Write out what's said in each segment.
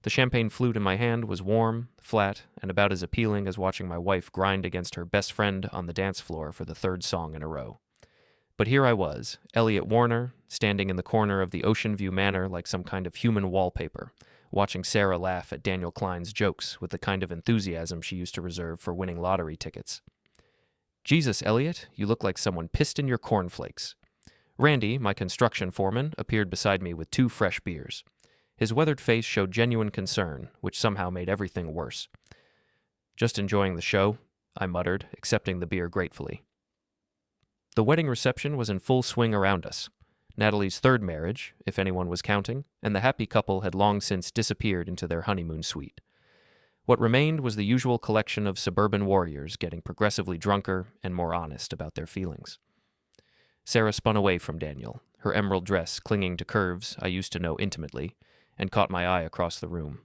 The champagne flute in my hand was warm, flat, and about as appealing as watching my wife grind against her best friend on the dance floor for the third song in a row. But here I was, Eliot Warner, standing in the corner of the Oceanview Manor like some kind of human wallpaper, watching Sarah laugh at Daniel Klein's jokes with the kind of enthusiasm she used to reserve for winning lottery tickets. Jesus, Eliot, you look like someone pissed in your cornflakes. Randy, my construction foreman, appeared beside me with 2 fresh beers. His weathered face showed genuine concern, which somehow made everything worse. Just enjoying the show, I muttered, accepting the beer gratefully. The wedding reception was in full swing around us. Natalie's 3rd marriage, if anyone was counting, and the happy couple had long since disappeared into their honeymoon suite. What remained was the usual collection of suburban warriors getting progressively drunker and more honest about their feelings. Sarah spun away from Daniel, her emerald dress clinging to curves I used to know intimately, and caught my eye across the room.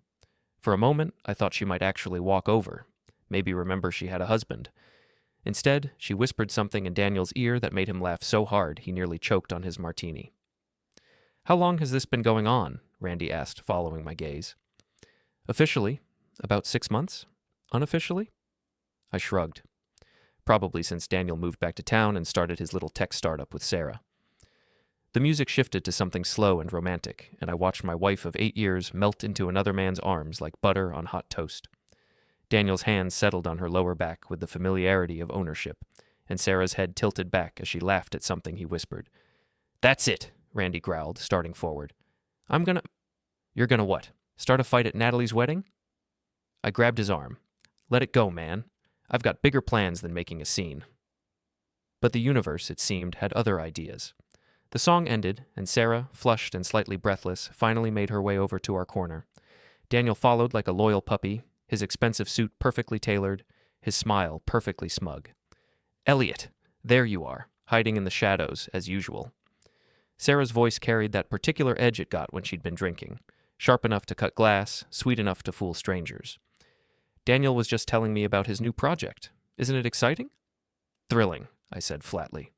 For a moment, I thought she might actually walk over, maybe remember she had a husband. Instead, she whispered something in Daniel's ear that made him laugh so hard he nearly choked on his martini. "How long has this been going on?" Randy asked, following my gaze. "Officially, about 6 months. Unofficially?" I shrugged. Probably since Daniel moved back to town and started his little tech startup with Sarah. The music shifted to something slow and romantic, and I watched my wife of 8 years melt into another man's arms like butter on hot toast. Daniel's hands settled on her lower back with the familiarity of ownership, and Sarah's head tilted back as she laughed at something he whispered. "That's it," Randy growled, starting forward. You're gonna what? Start a fight at Natalie's wedding?" I grabbed his arm. "Let it go, man. I've got bigger plans than making a scene." But the universe, it seemed, had other ideas. The song ended, and Sarah, flushed and slightly breathless, finally made her way over to our corner. Daniel followed like a loyal puppy, his expensive suit perfectly tailored, his smile perfectly smug. "Eliot, there you are, hiding in the shadows, as usual." Sarah's voice carried that particular edge it got when she'd been drinking, sharp enough to cut glass, sweet enough to fool strangers. "Daniel was just telling me about his new project. Isn't it exciting?" "Thrilling," I said flatly.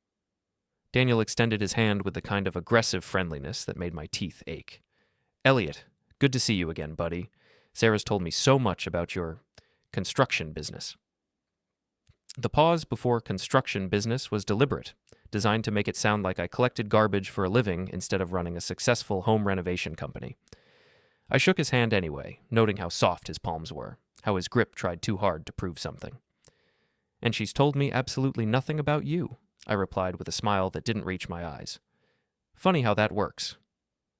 Daniel extended his hand with the kind of aggressive friendliness that made my teeth ache. "Eliot, good to see you again, buddy. Sarah's told me so much about your construction business." The pause before construction business was deliberate, designed to make it sound like I collected garbage for a living instead of running a successful home renovation company. I shook his hand anyway, noting how soft his palms were, how his grip tried too hard to prove something. "And she's told me absolutely nothing about you," I replied with a smile that didn't reach my eyes. "Funny how that works."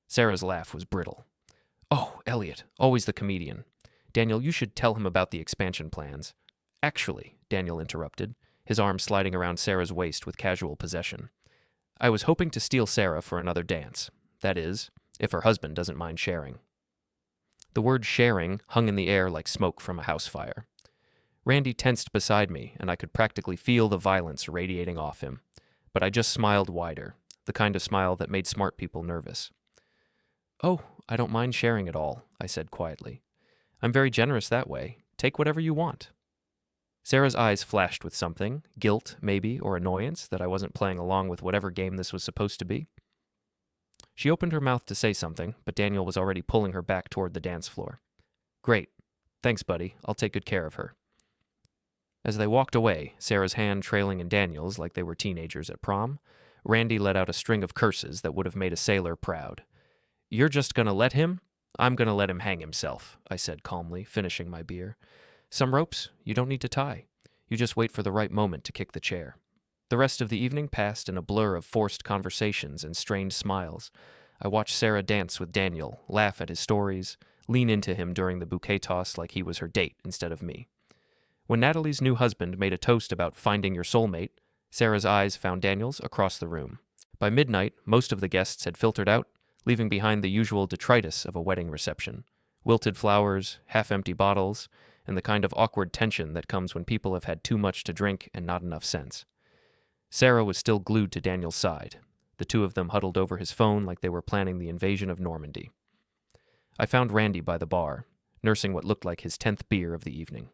Sarah's laugh was brittle. "Oh, Eliot, always the comedian. Daniel, you should tell him about the expansion plans." "Actually," Daniel interrupted, his arm sliding around Sarah's waist with casual possession, "I was hoping to steal Sarah for another dance. That is, if her husband doesn't mind sharing." The word sharing hung in the air like smoke from a house fire. Randy tensed beside me, and I could practically feel the violence radiating off him. But I just smiled wider, the kind of smile that made smart people nervous. "Oh, I don't mind sharing at all," I said quietly. "I'm very generous that way. Take whatever you want." Sarah's eyes flashed with something, guilt, maybe, or annoyance that I wasn't playing along with whatever game this was supposed to be. She opened her mouth to say something, but Daniel was already pulling her back toward the dance floor. "Great. Thanks, buddy. I'll take good care of her." As they walked away, Sarah's hand trailing in Daniel's like they were teenagers at prom, Randy let out a string of curses that would have made a sailor proud. "You're just gonna let him? I'm gonna let him hang himself," I said calmly, finishing my beer. "Some ropes you don't need to tie. You just wait for the right moment to kick the chair." The rest of the evening passed in a blur of forced conversations and strained smiles. I watched Sarah dance with Daniel, laugh at his stories, lean into him during the bouquet toss like he was her date instead of me. When Natalie's new husband made a toast about finding your soulmate, Sarah's eyes found Daniel's across the room. By midnight, most of the guests had filtered out, leaving behind the usual detritus of a wedding reception. Wilted flowers, half-empty bottles, and the kind of awkward tension that comes when people have had too much to drink and not enough sense. Sarah was still glued to Daniel's side, the two of them huddled over his phone like they were planning the invasion of Normandy. I found Randy by the bar, nursing what looked like his 10th beer of the evening.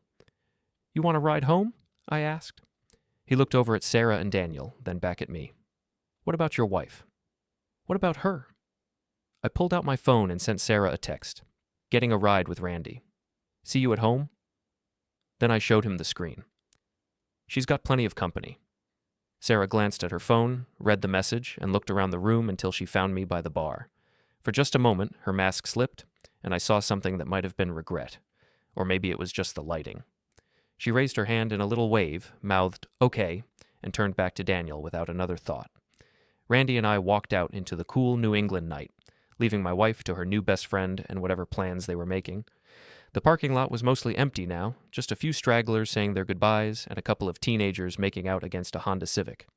"You want a ride home?" I asked. He looked over at Sarah and Daniel, then back at me. "What about your wife?" "What about her?" I pulled out my phone and sent Sarah a text. Getting a ride with Randy. See you at home? Then I showed him the screen. She's got plenty of company. Sarah glanced at her phone, read the message, and looked around the room until she found me by the bar. For just a moment, her mask slipped, and I saw something that might have been regret. Or maybe it was just the lighting. She raised her hand in a little wave, mouthed, "Okay," and turned back to Daniel without another thought. Randy and I walked out into the cool New England night, leaving my wife to her new best friend and whatever plans they were making. The parking lot was mostly empty now, just a few stragglers saying their goodbyes and a couple of teenagers making out against a Honda Civic.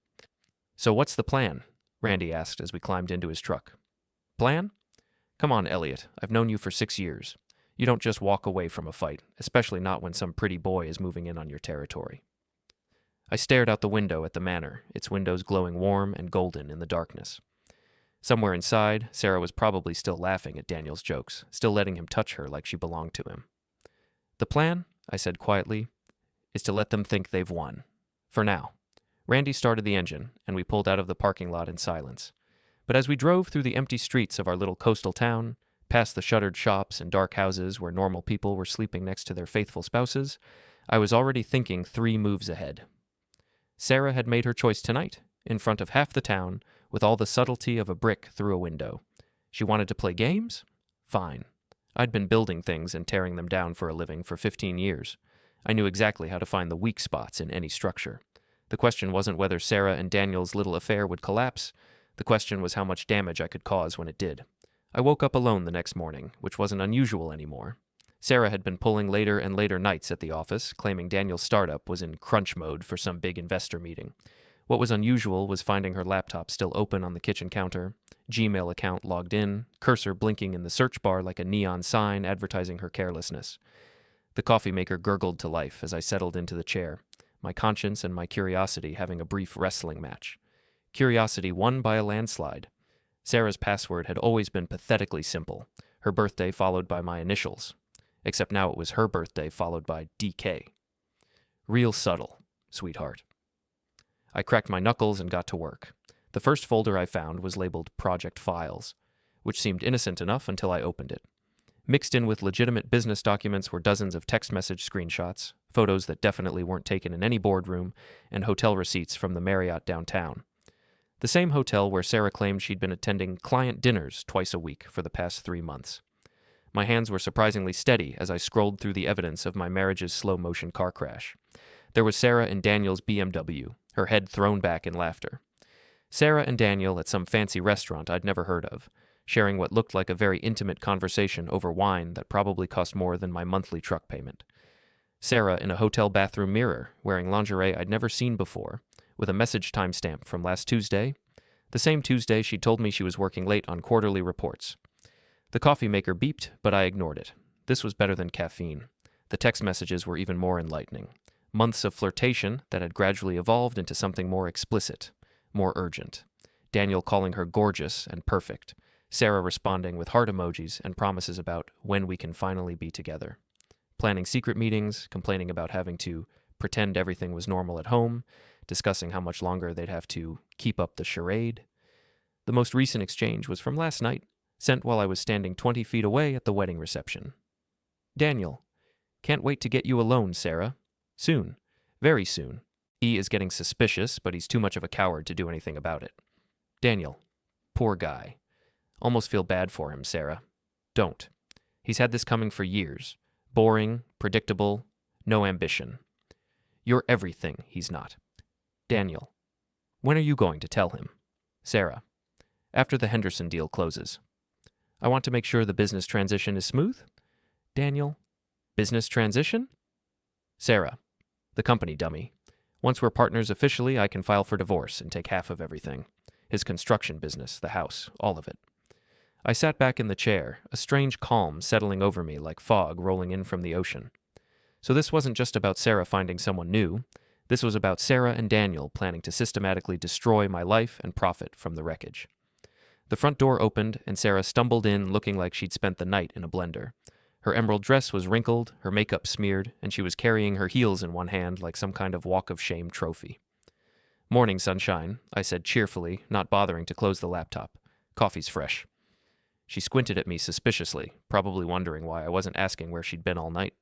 "So what's the plan?" Randy asked as we climbed into his truck. "Plan? Come on, Eliot. I've known you for 6 years. You don't just walk away from a fight, especially not when some pretty boy is moving in on your territory." I stared out the window at the manor, its windows glowing warm and golden in the darkness. Somewhere inside, Sarah was probably still laughing at Daniel's jokes, still letting him touch her like she belonged to him. "The plan," I said quietly, "is to let them think they've won. For now." Randy started the engine, and we pulled out of the parking lot in silence. But as we drove through the empty streets of our little coastal town, past the shuttered shops and dark houses where normal people were sleeping next to their faithful spouses, I was already thinking 3 moves ahead. Sarah had made her choice tonight, in front of half the town, with all the subtlety of a brick through a window. She wanted to play games? Fine. I'd been building things and tearing them down for a living for 15 years. I knew exactly how to find the weak spots in any structure. The question wasn't whether Sarah and Daniel's little affair would collapse. The question was how much damage I could cause when it did. I woke up alone the next morning, which wasn't unusual anymore. Sarah had been pulling later and later nights at the office, claiming Daniel's startup was in crunch mode for some big investor meeting. What was unusual was finding her laptop still open on the kitchen counter, Gmail account logged in, cursor blinking in the search bar like a neon sign advertising her carelessness. The coffee maker gurgled to life as I settled into the chair, my conscience and my curiosity having a brief wrestling match. Curiosity won by a landslide. Sarah's password had always been pathetically simple, her birthday followed by my initials. Except now it was her birthday followed by DK. Real subtle, sweetheart. I cracked my knuckles and got to work. The first folder I found was labeled Project Files, which seemed innocent enough until I opened it. Mixed in with legitimate business documents were dozens of text message screenshots, photos that definitely weren't taken in any boardroom, and hotel receipts from the Marriott downtown. The same hotel where Sarah claimed she'd been attending client dinners twice a week for the past 3 months. My hands were surprisingly steady as I scrolled through the evidence of my marriage's slow-motion car crash. There was Sarah in Daniel's BMW, her head thrown back in laughter. Sarah and Daniel at some fancy restaurant I'd never heard of, sharing what looked like a very intimate conversation over wine that probably cost more than my monthly truck payment. Sarah in a hotel bathroom mirror, wearing lingerie I'd never seen before, with a message timestamp from last Tuesday, the same Tuesday she told me she was working late on quarterly reports. The coffee maker beeped, but I ignored it. This was better than caffeine. The text messages were even more enlightening. Months of flirtation that had gradually evolved into something more explicit, more urgent. Daniel calling her gorgeous and perfect. Sarah responding with heart emojis and promises about when we can finally be together. Planning secret meetings, complaining about having to pretend everything was normal at home, discussing how much longer they'd have to keep up the charade. The most recent exchange was from last night, sent while I was standing 20 feet away at the wedding reception. Daniel, can't wait to get you alone, Sarah. Soon. Very soon. E is getting suspicious, but he's too much of a coward to do anything about it. Daniel, poor guy. Almost feel bad for him, Sarah. Don't. He's had this coming for years. Boring, predictable, no ambition. You're everything he's not. Daniel, when are you going to tell him? Sarah, after the Henderson deal closes. I want to make sure the business transition is smooth. Daniel, business transition? Sarah, the company dummy. Once we're partners officially, I can file for divorce and take half of everything. His construction business, the house, all of it. I sat back in the chair, a strange calm settling over me like fog rolling in from the ocean. So this wasn't just about Sarah finding someone new. This was about Sarah and Daniel planning to systematically destroy my life and profit from the wreckage. The front door opened, and Sarah stumbled in looking like she'd spent the night in a blender. Her emerald dress was wrinkled, her makeup smeared, and she was carrying her heels in one hand like some kind of walk of shame trophy. Morning, sunshine, I said cheerfully, not bothering to close the laptop. Coffee's fresh. She squinted at me suspiciously, probably wondering why I wasn't asking where she'd been all night.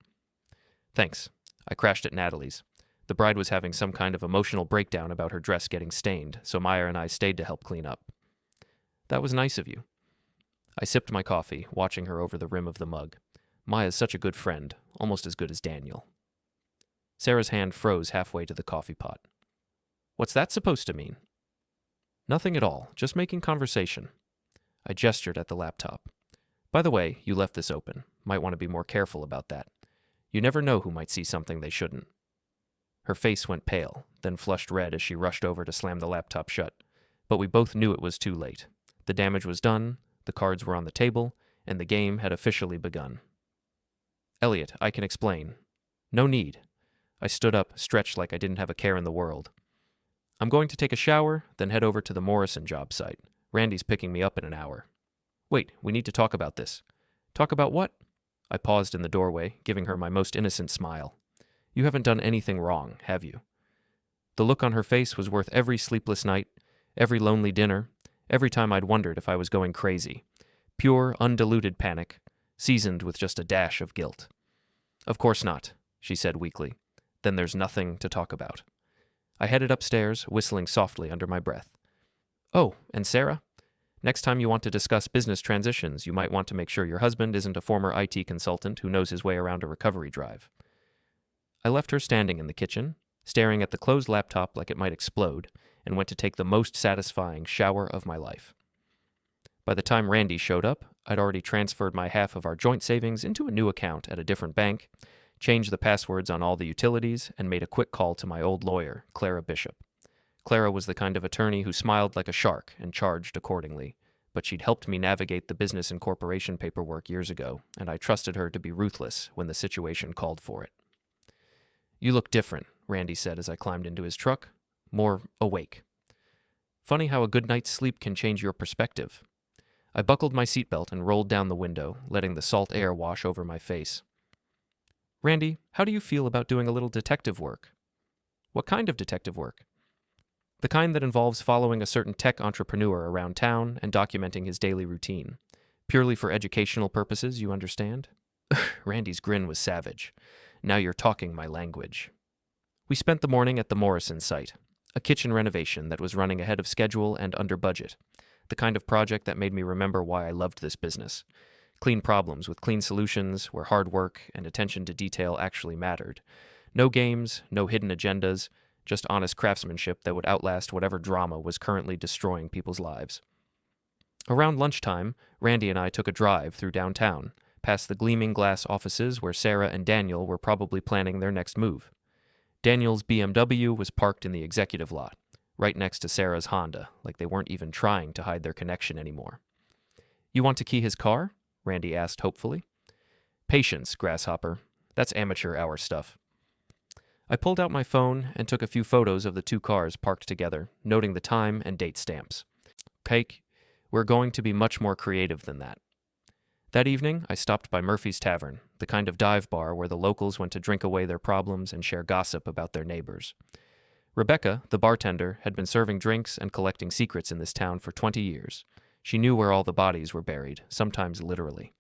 Thanks. I crashed at Natalie's. The bride was having some kind of emotional breakdown about her dress getting stained, so Maya and I stayed to help clean up. That was nice of you. I sipped my coffee, watching her over the rim of the mug. Maya's such a good friend, almost as good as Daniel. Sarah's hand froze halfway to the coffee pot. What's that supposed to mean? Nothing at all, just making conversation. I gestured at the laptop. By the way, you left this open. Might want to be more careful about that. You never know who might see something they shouldn't. Her face went pale, then flushed red as she rushed over to slam the laptop shut. But we both knew it was too late. The damage was done, the cards were on the table, and the game had officially begun. Eliot, I can explain. No need. I stood up, stretched like I didn't have a care in the world. I'm going to take a shower, then head over to the Morrison job site. Randy's picking me up in an hour. Wait, we need to talk about this. Talk about what? I paused in the doorway, giving her my most innocent smile. You haven't done anything wrong, have you? The look on her face was worth every sleepless night, every lonely dinner, every time I'd wondered if I was going crazy. Pure, undiluted panic, seasoned with just a dash of guilt. Of course not, she said weakly. Then there's nothing to talk about. I headed upstairs, whistling softly under my breath. Oh, and Sarah? Next time you want to discuss business transitions, you might want to make sure your husband isn't a former IT consultant who knows his way around a recovery drive. I left her standing in the kitchen, staring at the closed laptop like it might explode, and went to take the most satisfying shower of my life. By the time Randy showed up, I'd already transferred my half of our joint savings into a new account at a different bank, changed the passwords on all the utilities, and made a quick call to my old lawyer, Clara Bishop. Clara was the kind of attorney who smiled like a shark and charged accordingly, but she'd helped me navigate the business and corporation paperwork years ago, and I trusted her to be ruthless when the situation called for it. You look different, Randy said as I climbed into his truck. More awake. Funny how a good night's sleep can change your perspective. I buckled my seatbelt and rolled down the window, letting the salt air wash over my face. Randy, how do you feel about doing a little detective work? What kind of detective work? The kind that involves following a certain tech entrepreneur around town and documenting his daily routine. Purely for educational purposes, you understand? Randy's grin was savage. Now you're talking my language. We spent the morning at the Morrison site, a kitchen renovation that was running ahead of schedule and under budget, the kind of project that made me remember why I loved this business. Clean problems with clean solutions, where hard work and attention to detail actually mattered. No games, no hidden agendas, just honest craftsmanship that would outlast whatever drama was currently destroying people's lives. Around lunchtime, Randy and I took a drive through downtown, past the gleaming glass offices where Sarah and Daniel were probably planning their next move. Daniel's BMW was parked in the executive lot, right next to Sarah's Honda, like they weren't even trying to hide their connection anymore. You want to key his car? Randy asked hopefully. Patience, Grasshopper. That's amateur hour stuff. I pulled out my phone and took a few photos of the two cars parked together, noting the time and date stamps. Cake, we're going to be much more creative than that. That evening, I stopped by Murphy's Tavern, the kind of dive bar where the locals went to drink away their problems and share gossip about their neighbors. Rebecca, the bartender, had been serving drinks and collecting secrets in this town for 20 years. She knew where all the bodies were buried, sometimes literally.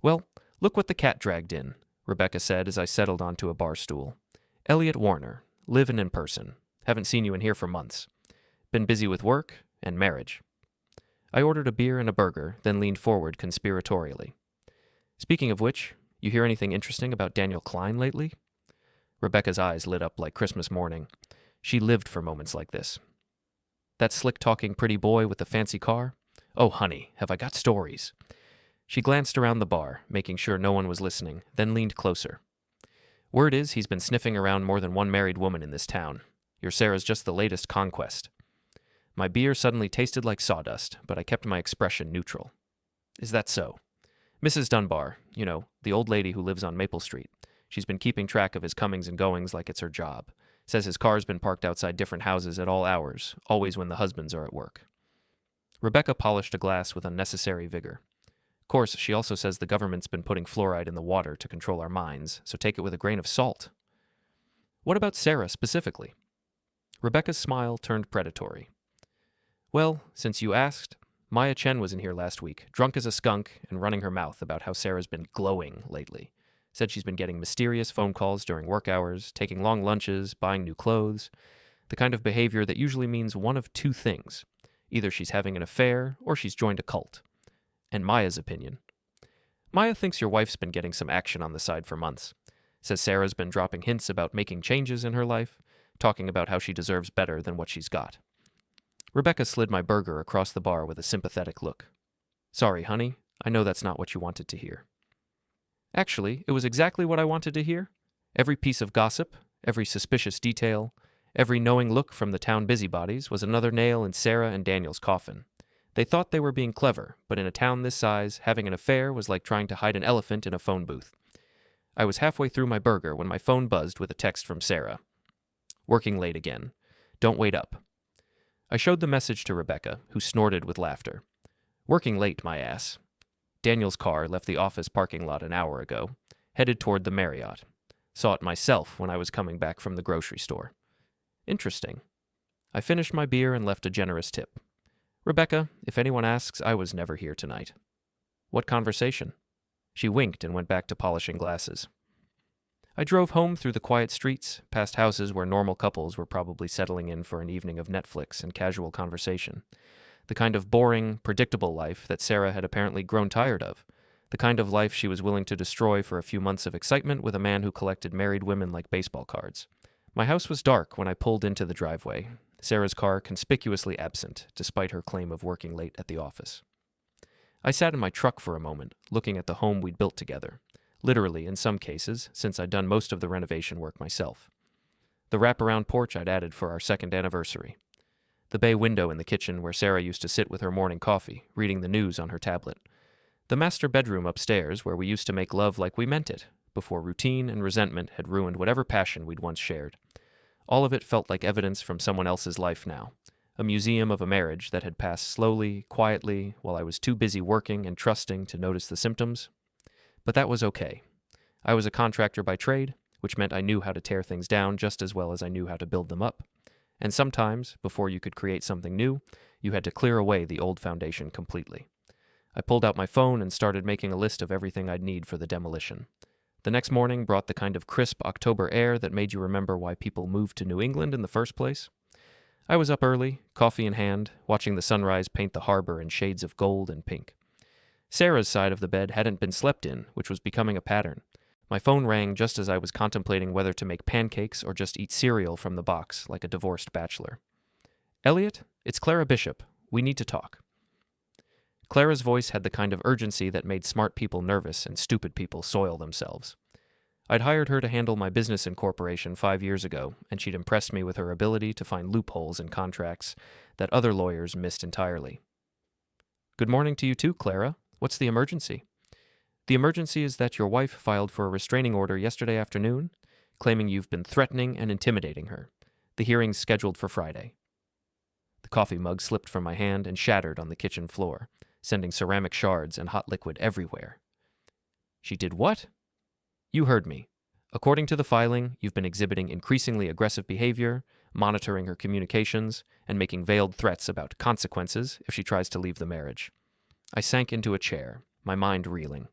Well, look what the cat dragged in, Rebecca said as I settled onto a bar stool. Eliot Warner, livin' in person. Haven't seen you in here for months. Been busy with work and marriage. I ordered a beer and a burger, then leaned forward conspiratorially. Speaking of which, you hear anything interesting about Daniel Klein lately? Rebecca's eyes lit up like Christmas morning. She lived for moments like this. That slick-talking pretty boy with the fancy car? Oh, honey, have I got stories. She glanced around the bar, making sure no one was listening, then leaned closer. Word is he's been sniffing around more than one married woman in this town. Your Sarah's just the latest conquest. My beer suddenly tasted like sawdust, but I kept my expression neutral. Is that so? Mrs. Dunbar, you know, the old lady who lives on Maple Street. She's been keeping track of his comings and goings like it's her job. Says his car's been parked outside different houses at all hours, always when the husbands are at work. Rebecca polished a glass with unnecessary vigor. Of course, she also says the government's been putting fluoride in the water to control our minds, so take it with a grain of salt. What about Sarah specifically? Rebecca's smile turned predatory. Well, since you asked, Maya Chen was in here last week, drunk as a skunk and running her mouth about how Sarah's been glowing lately. Said she's been getting mysterious phone calls during work hours, taking long lunches, buying new clothes. The kind of behavior that usually means one of two things. Either she's having an affair or she's joined a cult. And Maya's opinion. Maya thinks your wife's been getting some action on the side for months. Says Sarah's been dropping hints about making changes in her life, talking about how she deserves better than what she's got. Rebecca slid my burger across the bar with a sympathetic look. Sorry, honey, I know that's not what you wanted to hear. Actually, it was exactly what I wanted to hear. Every piece of gossip, every suspicious detail, every knowing look from the town busybodies was another nail in Sarah and Daniel's coffin. They thought they were being clever, but in a town this size, having an affair was like trying to hide an elephant in a phone booth. I was halfway through my burger when my phone buzzed with a text from Sarah. Working late again. Don't wait up. I showed the message to Rebecca, who snorted with laughter. Working late, my ass. Daniel's car left the office parking lot an hour ago, headed toward the Marriott. Saw it myself when I was coming back from the grocery store. Interesting. I finished my beer and left a generous tip. Rebecca, if anyone asks, I was never here tonight. What conversation? She winked and went back to polishing glasses. I drove home through the quiet streets, past houses where normal couples were probably settling in for an evening of Netflix and casual conversation. The kind of boring, predictable life that Sarah had apparently grown tired of. The kind of life she was willing to destroy for a few months of excitement with a man who collected married women like baseball cards. My house was dark when I pulled into the driveway, Sarah's car conspicuously absent, despite her claim of working late at the office. I sat in my truck for a moment, looking at the home we'd built together. Literally, in some cases, since I'd done most of the renovation work myself. The wraparound porch I'd added for our second anniversary. The bay window in the kitchen where Sarah used to sit with her morning coffee, reading the news on her tablet. The master bedroom upstairs where we used to make love like we meant it, before routine and resentment had ruined whatever passion we'd once shared. All of it felt like evidence from someone else's life now. A museum of a marriage that had passed slowly, quietly, while I was too busy working and trusting to notice the symptoms. But that was okay. I was a contractor by trade, which meant I knew how to tear things down just as well as I knew how to build them up. And sometimes, before you could create something new, you had to clear away the old foundation completely. I pulled out my phone and started making a list of everything I'd need for the demolition. The next morning brought the kind of crisp October air that made you remember why people moved to New England in the first place. I was up early, coffee in hand, watching the sunrise paint the harbor in shades of gold and pink. Sarah's side of the bed hadn't been slept in, which was becoming a pattern. My phone rang just as I was contemplating whether to make pancakes or just eat cereal from the box like a divorced bachelor. Eliot, it's Clara Bishop. We need to talk. Clara's voice had the kind of urgency that made smart people nervous and stupid people soil themselves. I'd hired her to handle my business incorporation 5 years ago, and she'd impressed me with her ability to find loopholes in contracts that other lawyers missed entirely. Good morning to you too, Clara. What's the emergency? The emergency is that your wife filed for a restraining order yesterday afternoon, claiming you've been threatening and intimidating her. The hearing's scheduled for Friday. The coffee mug slipped from my hand and shattered on the kitchen floor, sending ceramic shards and hot liquid everywhere. She did what? You heard me. According to the filing, you've been exhibiting increasingly aggressive behavior, monitoring her communications, and making veiled threats about consequences if she tries to leave the marriage. I sank into a chair, my mind reeling.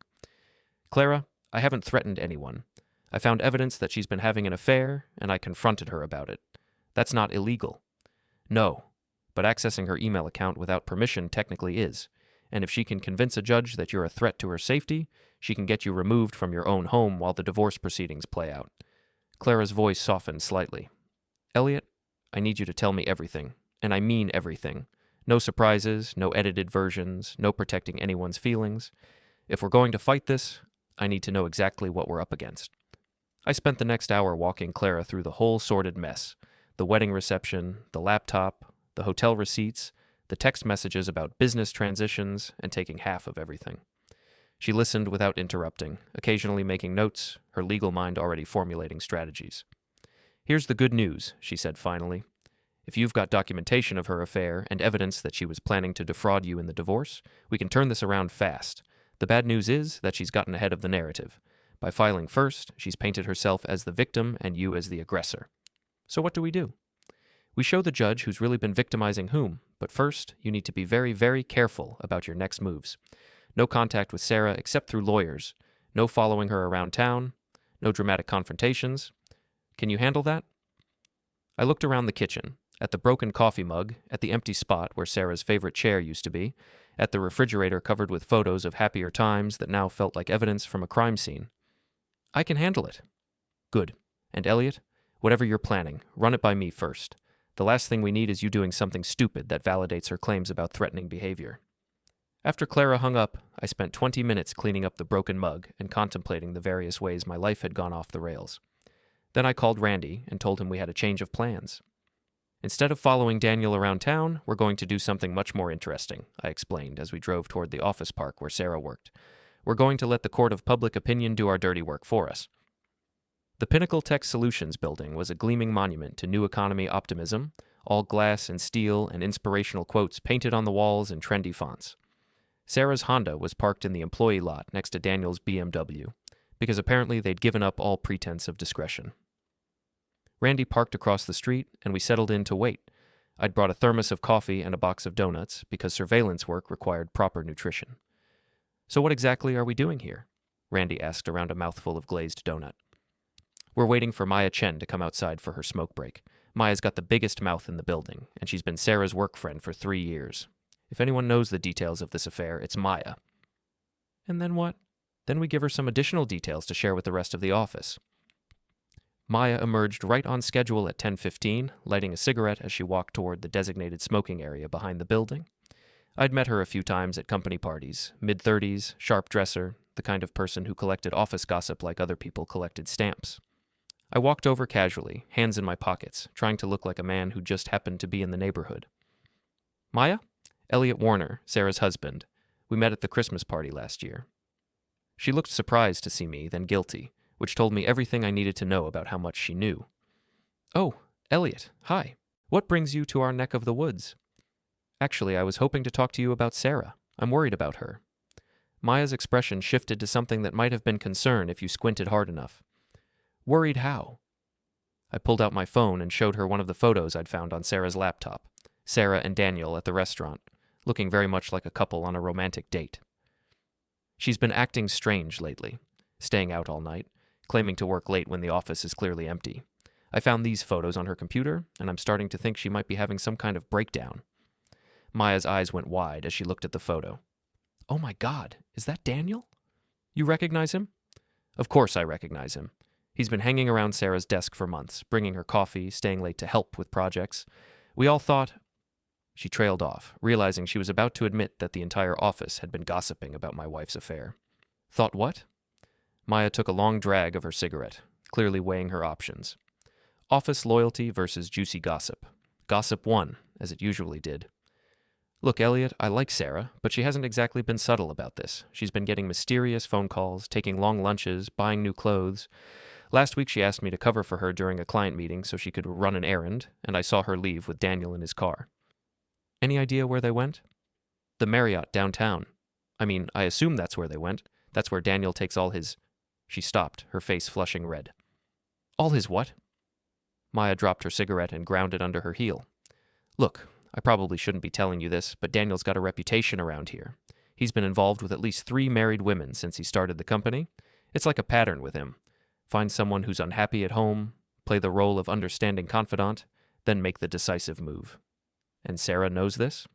Clara, I haven't threatened anyone. I found evidence that she's been having an affair, and I confronted her about it. That's not illegal. No, but accessing her email account without permission technically is, and if she can convince a judge that you're a threat to her safety, she can get you removed from your own home while the divorce proceedings play out. Clara's voice softened slightly. Eliot, I need you to tell me everything, and I mean everything. No surprises, no edited versions, no protecting anyone's feelings. If we're going to fight this, I need to know exactly what we're up against. I spent the next hour walking Clara through the whole sordid mess. The wedding reception, the laptop, the hotel receipts, the text messages about business transitions, and taking half of everything. She listened without interrupting, occasionally making notes, her legal mind already formulating strategies. Here's the good news, she said finally. If you've got documentation of her affair and evidence that she was planning to defraud you in the divorce, we can turn this around fast. The bad news is that she's gotten ahead of the narrative. By filing first, she's painted herself as the victim and you as the aggressor. So what do? We show the judge who's really been victimizing whom, But first, you need to be very, very careful about your next moves. No contact with Sarah except through lawyers. No following her around town. No dramatic confrontations. Can you handle that?" I looked around the kitchen, at the broken coffee mug, at the empty spot where Sarah's favorite chair used to be, at the refrigerator covered with photos of happier times that now felt like evidence from a crime scene. "I can handle it." "Good. And Eliot, whatever you're planning, run it by me first. The last thing we need is you doing something stupid that validates her claims about threatening behavior." After Clara hung up, I spent 20 minutes cleaning up the broken mug and contemplating the various ways my life had gone off the rails. Then I called Randy and told him we had a change of plans. "Instead of following Daniel around town, we're going to do something much more interesting," I explained as we drove toward the office park where Sarah worked. "We're going to let the court of public opinion do our dirty work for us." The Pinnacle Tech Solutions building was a gleaming monument to new economy optimism, all glass and steel and inspirational quotes painted on the walls in trendy fonts. Sarah's Honda was parked in the employee lot next to Daniel's BMW, because apparently they'd given up all pretense of discretion. Randy parked across the street, and we settled in to wait. I'd brought a thermos of coffee and a box of donuts, because surveillance work required proper nutrition. "So what exactly are we doing here?" Randy asked around a mouthful of glazed donut. "We're waiting for Maya Chen to come outside for her smoke break. Maya's got the biggest mouth in the building, and she's been Sarah's work friend for 3 years. If anyone knows the details of this affair, it's Maya." "And then what?" "Then we give her some additional details to share with the rest of the office." Maya emerged right on schedule at 10:15, lighting a cigarette as she walked toward the designated smoking area behind the building. I'd met her a few times at company parties, mid-30s, sharp dresser, the kind of person who collected office gossip like other people collected stamps. I walked over casually, hands in my pockets, trying to look like a man who just happened to be in the neighborhood. "Maya? Eliot Warner, Sarah's husband. We met at the Christmas party last year." She looked surprised to see me, then guilty, which told me everything I needed to know about how much she knew. "Oh, Eliot, hi. What brings you to our neck of the woods?" "Actually, I was hoping to talk to you about Sarah. I'm worried about her." Maya's expression shifted to something that might have been concern if you squinted hard enough. "Worried how?" I pulled out my phone and showed her one of the photos I'd found on Sarah's laptop. Sarah and Daniel at the restaurant, looking very much like a couple on a romantic date. "She's been acting strange lately, staying out all night, claiming to work late when the office is clearly empty. I found these photos on her computer, and I'm starting to think she might be having some kind of breakdown." Maya's eyes went wide as she looked at the photo. "Oh my God, is that Daniel? You recognize him?" "Of course I recognize him. He's been hanging around Sarah's desk for months, bringing her coffee, staying late to help with projects. We all thought—" She trailed off, realizing she was about to admit that the entire office had been gossiping about my wife's affair. "Thought what?" Maya took a long drag of her cigarette, clearly weighing her options. Office loyalty versus juicy gossip. Gossip won, as it usually did. "Look, Eliot, I like Sarah, but she hasn't exactly been subtle about this. She's been getting mysterious phone calls, taking long lunches, buying new clothes. Last week she asked me to cover for her during a client meeting so she could run an errand, and I saw her leave with Daniel in his car." "Any idea where they went?" "The Marriott downtown. I mean, I assume that's where they went. That's where Daniel takes all his—" She stopped, her face flushing red. "All his what?" Maya dropped her cigarette and ground it under her heel. "Look, I probably shouldn't be telling you this, but Daniel's got a reputation around here. He's been involved with at least 3 married women since he started the company. It's like a pattern with him. Find someone who's unhappy at home, play the role of understanding confidant, then make the decisive move. And Sarah knows this?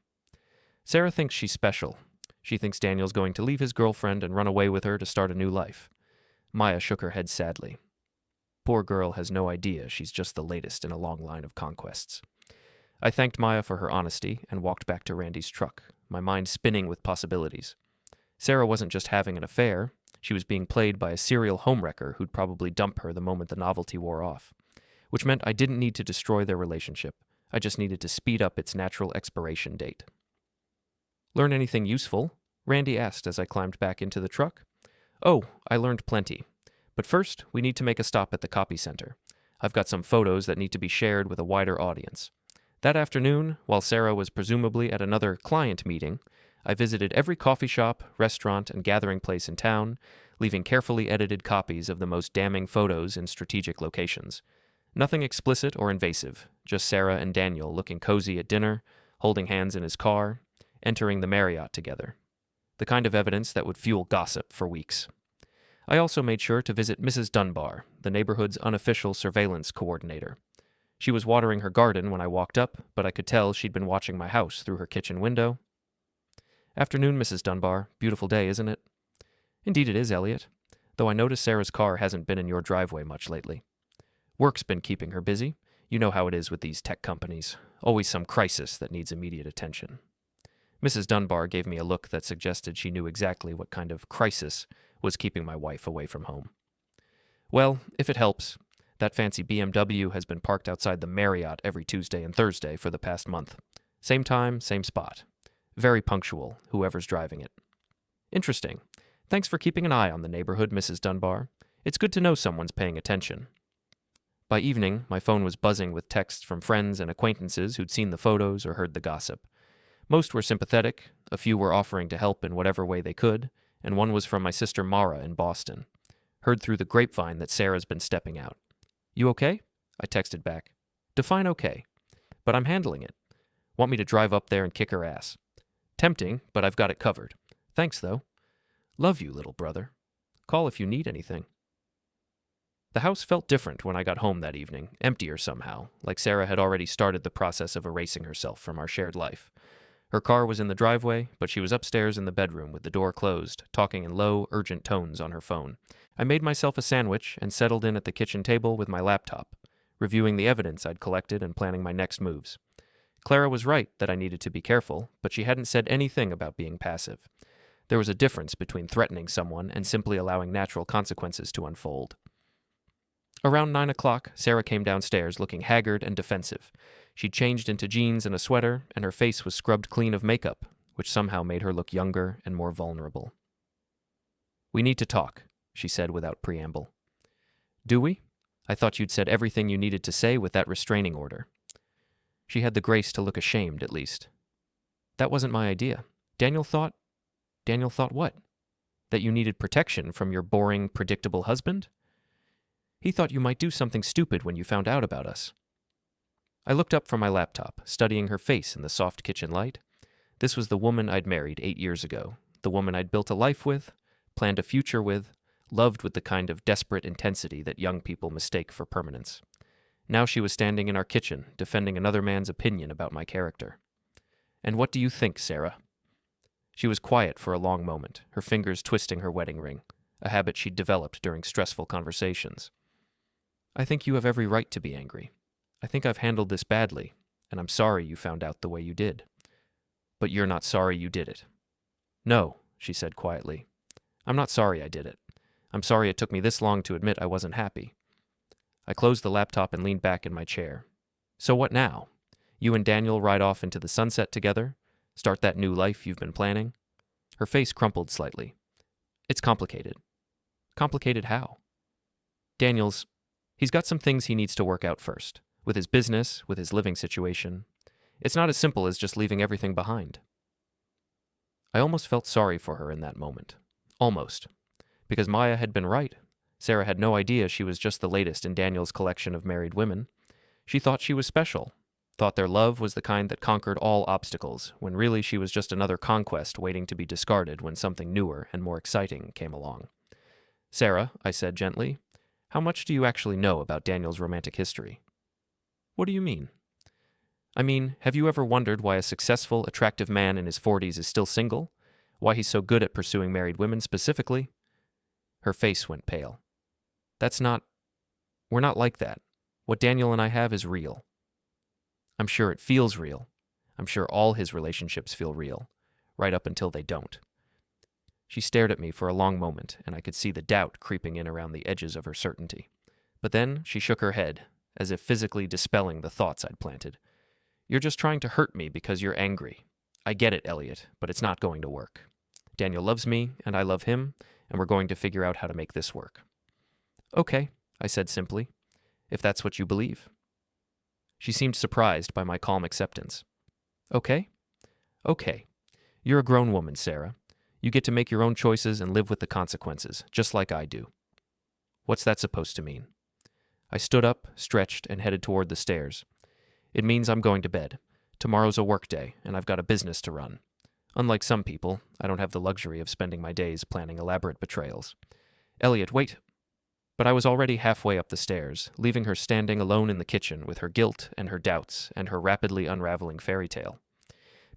Sarah thinks she's special. She thinks Daniel's going to leave his girlfriend and run away with her to start a new life." Maya shook her head sadly. "Poor girl has no idea she's just the latest in a long line of conquests." I thanked Maya for her honesty and walked back to Randy's truck, my mind spinning with possibilities. Sarah wasn't just having an affair. She was being played by a serial homewrecker who'd probably dump her the moment the novelty wore off, which meant I didn't need to destroy their relationship. I just needed to speed up its natural expiration date. "Learn anything useful?" Randy asked as I climbed back into the truck. "Oh, I learned plenty. But first, we need to make a stop at the copy center. I've got some photos that need to be shared with a wider audience." That afternoon, while Sarah was presumably at another client meeting, I visited every coffee shop, restaurant, and gathering place in town, leaving carefully edited copies of the most damning photos in strategic locations. Nothing explicit or invasive, just Sarah and Daniel looking cozy at dinner, holding hands in his car, entering the Marriott together. The kind of evidence that would fuel gossip for weeks. I also made sure to visit Mrs. Dunbar, the neighborhood's unofficial surveillance coordinator. She was watering her garden when I walked up, but I could tell she'd been watching my house through her kitchen window. "Afternoon, Mrs. Dunbar. Beautiful day, isn't it?" "Indeed it is, Eliot. Though I notice Sarah's car hasn't been in your driveway much lately. Work's been keeping her busy. You know how it is with these tech companies. Always some crisis that needs immediate attention." Mrs. Dunbar gave me a look that suggested she knew exactly what kind of crisis was keeping my wife away from home. "Well, if it helps, that fancy BMW has been parked outside the Marriott every Tuesday and Thursday for the past month. Same time, same spot. Very punctual, whoever's driving it." "Interesting. Thanks for keeping an eye on the neighborhood, Mrs. Dunbar. It's good to know someone's paying attention." By evening, my phone was buzzing with texts from friends and acquaintances who'd seen the photos or heard the gossip. Most were sympathetic, a few were offering to help in whatever way they could, and one was from my sister Mara in Boston. "Heard through the grapevine that Sarah's been stepping out." "You okay?" I texted back. "Define okay. But I'm handling it. Want me to drive up there and kick her ass?" "Tempting, but I've got it covered. Thanks, though." "Love you, little brother. Call if you need anything." The house felt different when I got home that evening, emptier somehow, like Sarah had already started the process of erasing herself from our shared life. Her car was in the driveway, but she was upstairs in the bedroom with the door closed, talking in low, urgent tones on her phone. I made myself a sandwich and settled in at the kitchen table with my laptop, reviewing the evidence I'd collected and planning my next moves. Clara was right that I needed to be careful, but she hadn't said anything about being passive. There was a difference between threatening someone and simply allowing natural consequences to unfold. Around 9 o'clock, Sarah came downstairs looking haggard and defensive. She'd changed into jeans and a sweater, and her face was scrubbed clean of makeup, which somehow made her look younger and more vulnerable. "We need to talk," she said without preamble. "Do we? I thought you'd said everything you needed to say with that restraining order." She had the grace to look ashamed, at least. "That wasn't my idea. Daniel thought what? That you needed protection from your boring, predictable husband? He thought you might do something stupid when you found out about us." I looked up from my laptop, studying her face in the soft kitchen light. This was the woman I'd married 8 years ago, the woman I'd built a life with, planned a future with, loved with the kind of desperate intensity that young people mistake for permanence. Now she was standing in our kitchen, defending another man's opinion about my character. "And what do you think, Sarah?" She was quiet for a long moment, her fingers twisting her wedding ring, a habit she'd developed during stressful conversations. "I think you have every right to be angry. I think I've handled this badly, and I'm sorry you found out the way you did. But you're not sorry you did it." "No," she said quietly. "I'm not sorry I did it. I'm sorry it took me this long to admit I wasn't happy." I closed the laptop and leaned back in my chair. "So what now? You and Daniel ride off into the sunset together? Start that new life you've been planning?" Her face crumpled slightly. "It's complicated." "Complicated how?" He's got some things he needs to work out first. With his business, with his living situation. It's not as simple as just leaving everything behind." I almost felt sorry for her in that moment. Almost. Because Maya had been right. Sarah had no idea she was just the latest in Daniel's collection of married women. She thought she was special. Thought their love was the kind that conquered all obstacles, when really she was just another conquest waiting to be discarded when something newer and more exciting came along. "Sarah," I said gently, "how much do you actually know about Daniel's romantic history?" "What do you mean?" "I mean, have you ever wondered why a successful, attractive man in his 40s is still single? Why he's so good at pursuing married women specifically?" Her face went pale. We're not like that. What Daniel and I have is real." "I'm sure it feels real. I'm sure all his relationships feel real, right up until they don't." She stared at me for a long moment, and I could see the doubt creeping in around the edges of her certainty. But then she shook her head, as if physically dispelling the thoughts I'd planted. "You're just trying to hurt me because you're angry. I get it, Eliot, but it's not going to work. Daniel loves me, and I love him, and we're going to figure out how to make this work." "Okay," I said simply, "if that's what you believe." She seemed surprised by my calm acceptance. "Okay? Okay. You're a grown woman, Sarah. You get to make your own choices and live with the consequences, just like I do." "What's that supposed to mean?" I stood up, stretched, and headed toward the stairs. "It means I'm going to bed. Tomorrow's a work day, and I've got a business to run. Unlike some people, I don't have the luxury of spending my days planning elaborate betrayals. Eliot, wait. But I was already halfway up the stairs, leaving her standing alone in the kitchen with her guilt and her doubts and her rapidly unraveling fairy tale.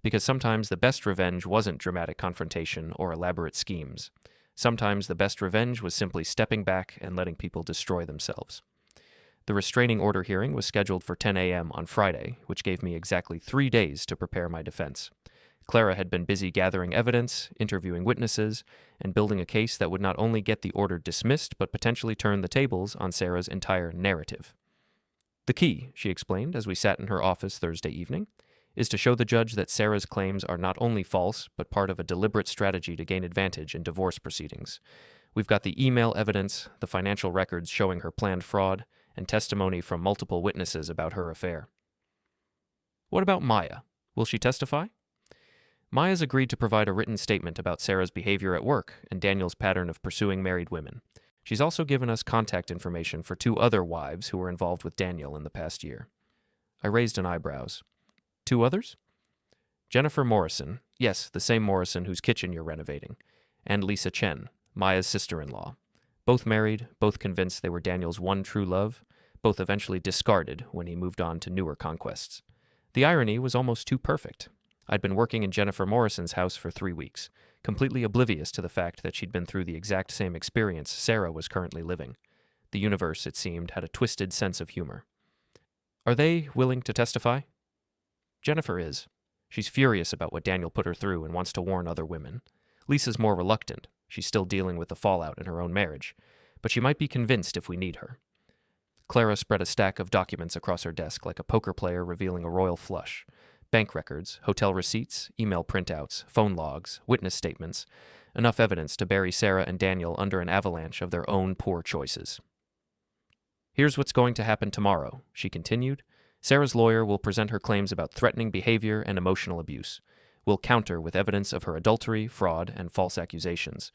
Because sometimes the best revenge wasn't dramatic confrontation or elaborate schemes. Sometimes the best revenge was simply stepping back and letting people destroy themselves. The restraining order hearing was scheduled for 10 a.m. on Friday, which gave me exactly 3 days to prepare my defense. Clara had been busy gathering evidence, interviewing witnesses, and building a case that would not only get the order dismissed, but potentially turn the tables on Sarah's entire narrative. The key, she explained as we sat in her office Thursday evening, is to show the judge that Sarah's claims are not only false, but part of a deliberate strategy to gain advantage in divorce proceedings. We've got the email evidence, the financial records showing her planned fraud, and testimony from multiple witnesses about her affair. What about Maya? Will she testify? Maya's agreed to provide a written statement about Sarah's behavior at work and Daniel's pattern of pursuing married women. She's also given us contact information for 2 other wives who were involved with Daniel in the past year. I raised an eyebrows. 2 others? Jennifer Morrison, yes, the same Morrison whose kitchen you're renovating, and Lisa Chen, Maya's sister-in-law. Both married, both convinced they were Daniel's one true love, both eventually discarded when he moved on to newer conquests. The irony was almost too perfect. I'd been working in Jennifer Morrison's house for 3 weeks, completely oblivious to the fact that she'd been through the exact same experience Sarah was currently living. The universe, it seemed, had a twisted sense of humor. Are they willing to testify? Jennifer is. She's furious about what Daniel put her through and wants to warn other women. Lisa's more reluctant. She's still dealing with the fallout in her own marriage, but she might be convinced if we need her. Clara spread a stack of documents across her desk like a poker player revealing a royal flush. Bank records, hotel receipts, email printouts, phone logs, witness statements, enough evidence to bury Sarah and Daniel under an avalanche of their own poor choices. Here's what's going to happen tomorrow, she continued. Sarah's lawyer will present her claims about threatening behavior and emotional abuse. We'll counter with evidence of her adultery, fraud, and false accusations.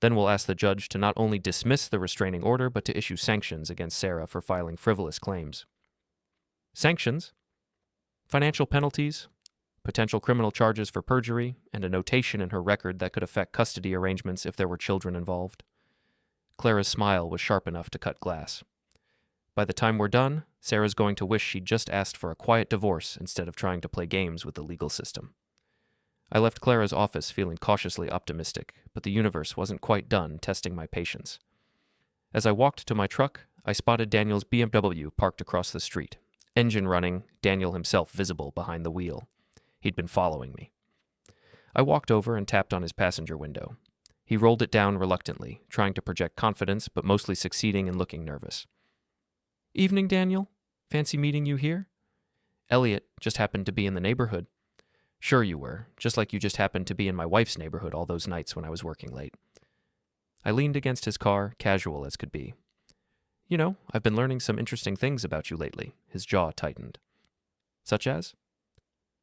Then we'll ask the judge to not only dismiss the restraining order, but to issue sanctions against Sarah for filing frivolous claims. Sanctions? Financial penalties, potential criminal charges for perjury, and a notation in her record that could affect custody arrangements if there were children involved. Clara's smile was sharp enough to cut glass. By the time we're done, Sarah's going to wish she'd just asked for a quiet divorce instead of trying to play games with the legal system. I left Clara's office feeling cautiously optimistic, but the universe wasn't quite done testing my patience. As I walked to my truck, I spotted Daniel's BMW parked across the street. Engine running, Daniel himself visible behind the wheel. He'd been following me. I walked over and tapped on his passenger window. He rolled it down reluctantly, trying to project confidence, but mostly succeeding in looking nervous. Evening, Daniel. Fancy meeting you here? Eliot just happened to be in the neighborhood. Sure you were, just like you just happened to be in my wife's neighborhood all those nights when I was working late. I leaned against his car, casual as could be. You know, I've been learning some interesting things about you lately. His jaw tightened. Such as?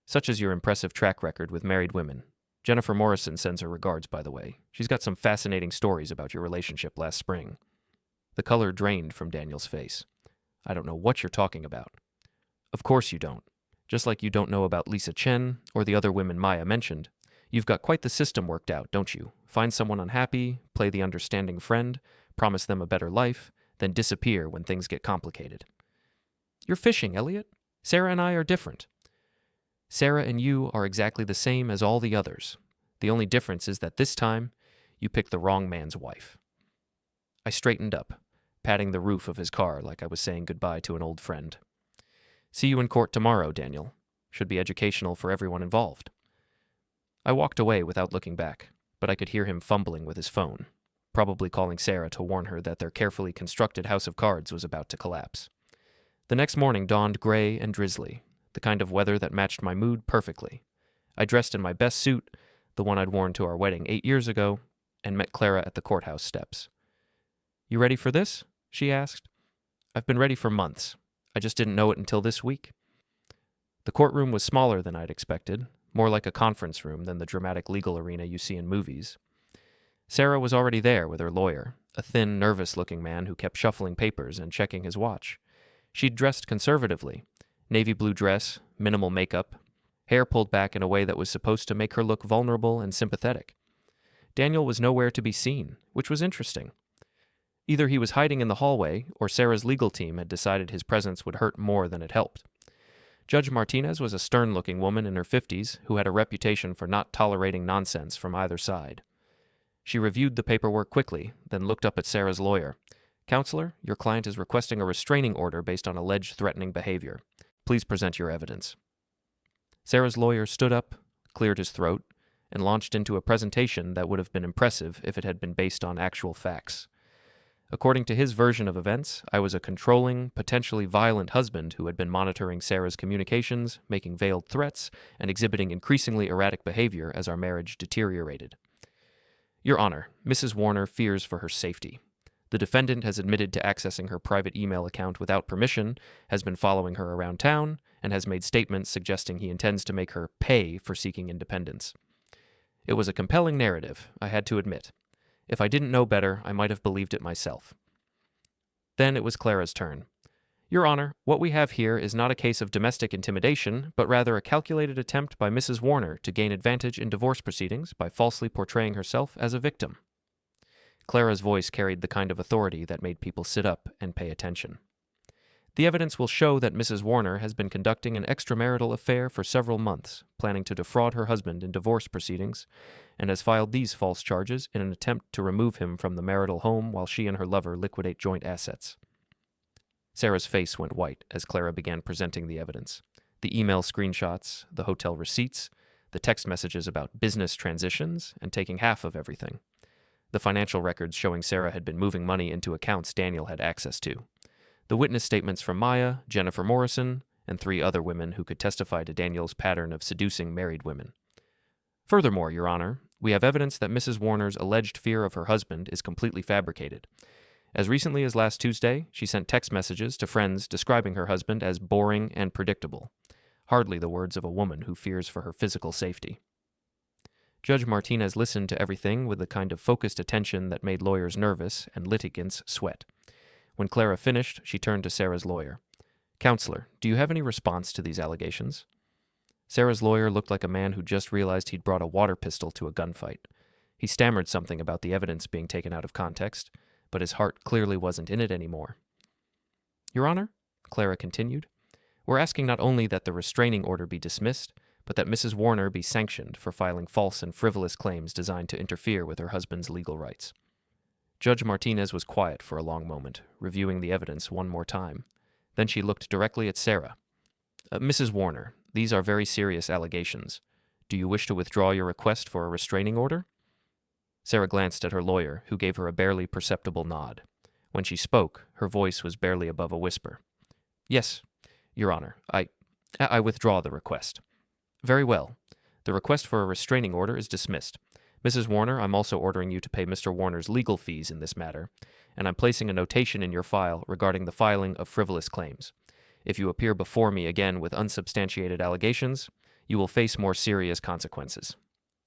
Such as your impressive track record with married women. Jennifer Morrison sends her regards, by the way. She's got some fascinating stories about your relationship last spring. The color drained from Daniel's face. I don't know what you're talking about. Of course you don't. Just like you don't know about Lisa Chen or the other women Maya mentioned. You've got quite the system worked out, don't you? Find someone unhappy, play the understanding friend, promise them a better life, then disappear when things get complicated. You're fishing, Eliot. Sarah and I are different. Sarah and you are exactly the same as all the others. The only difference is that this time, you picked the wrong man's wife. I straightened up, patting the roof of his car like I was saying goodbye to an old friend. See you in court tomorrow, Daniel. Should be educational for everyone involved. I walked away without looking back, but I could hear him fumbling with his phone, probably calling Sarah to warn her that their carefully constructed house of cards was about to collapse. The next morning dawned gray and drizzly, the kind of weather that matched my mood perfectly. I dressed in my best suit, the one I'd worn to our wedding 8 years ago, and met Clara at the courthouse steps. You ready for this? She asked. I've been ready for months. I just didn't know it until this week. The courtroom was smaller than I'd expected, more like a conference room than the dramatic legal arena you see in movies. Sarah was already there with her lawyer, a thin, nervous-looking man who kept shuffling papers and checking his watch. She'd dressed conservatively, navy blue dress, minimal makeup, hair pulled back in a way that was supposed to make her look vulnerable and sympathetic. Daniel was nowhere to be seen, which was interesting. Either he was hiding in the hallway, or Sarah's legal team had decided his presence would hurt more than it helped. Judge Martinez was a stern-looking woman in her 50s who had a reputation for not tolerating nonsense from either side. She reviewed the paperwork quickly, then looked up at Sarah's lawyer. "Counselor, your client is requesting a restraining order based on alleged threatening behavior. Please present your evidence." Sarah's lawyer stood up, cleared his throat, and launched into a presentation that would have been impressive if it had been based on actual facts. According to his version of events, I was a controlling, potentially violent husband who had been monitoring Sarah's communications, making veiled threats, and exhibiting increasingly erratic behavior as our marriage deteriorated. Your Honor, Mrs. Warner fears for her safety. The defendant has admitted to accessing her private email account without permission, has been following her around town, and has made statements suggesting he intends to make her pay for seeking independence. It was a compelling narrative, I had to admit. If I didn't know better, I might have believed it myself. Then it was Clara's turn. Your Honor, what we have here is not a case of domestic intimidation, but rather a calculated attempt by Mrs. Warner to gain advantage in divorce proceedings by falsely portraying herself as a victim. Clara's voice carried the kind of authority that made people sit up and pay attention. The evidence will show that Mrs. Warner has been conducting an extramarital affair for several months, planning to defraud her husband in divorce proceedings, and has filed these false charges in an attempt to remove him from the marital home while she and her lover liquidate joint assets. Sarah's face went white as Clara began presenting the evidence. The email screenshots, the hotel receipts, the text messages about business transitions, and taking half of everything. The financial records showing Sarah had been moving money into accounts Daniel had access to. The witness statements from Maya, Jennifer Morrison, and 3 other women who could testify to Daniel's pattern of seducing married women. Furthermore, Your Honor, we have evidence that Mrs. Warner's alleged fear of her husband is completely fabricated. As recently as last Tuesday, she sent text messages to friends describing her husband as boring and predictable. Hardly the words of a woman who fears for her physical safety. Judge Martinez listened to everything with the kind of focused attention that made lawyers nervous and litigants sweat. When Clara finished, she turned to Sarah's lawyer. "Counselor, do you have any response to these allegations?" Sarah's lawyer looked like a man who just realized he'd brought a water pistol to a gunfight. He stammered something about the evidence being taken out of context, but his heart clearly wasn't in it anymore. "Your Honor," Clara continued, "we're asking not only that the restraining order be dismissed, but that Mrs. Warner be sanctioned for filing false and frivolous claims designed to interfere with her husband's legal rights." Judge Martinez was quiet for a long moment, reviewing the evidence one more time. Then she looked directly at Sarah. "Mrs. Warner, these are very serious allegations. Do you wish to withdraw your request for a restraining order?" Sarah glanced at her lawyer, who gave her a barely perceptible nod. When she spoke, her voice was barely above a whisper. "Yes, Your Honor, I withdraw the request." "Very well. The request for a restraining order is dismissed. Mrs. Warner, I'm also ordering you to pay Mr. Warner's legal fees in this matter, and I'm placing a notation in your file regarding the filing of frivolous claims. If you appear before me again with unsubstantiated allegations, you will face more serious consequences."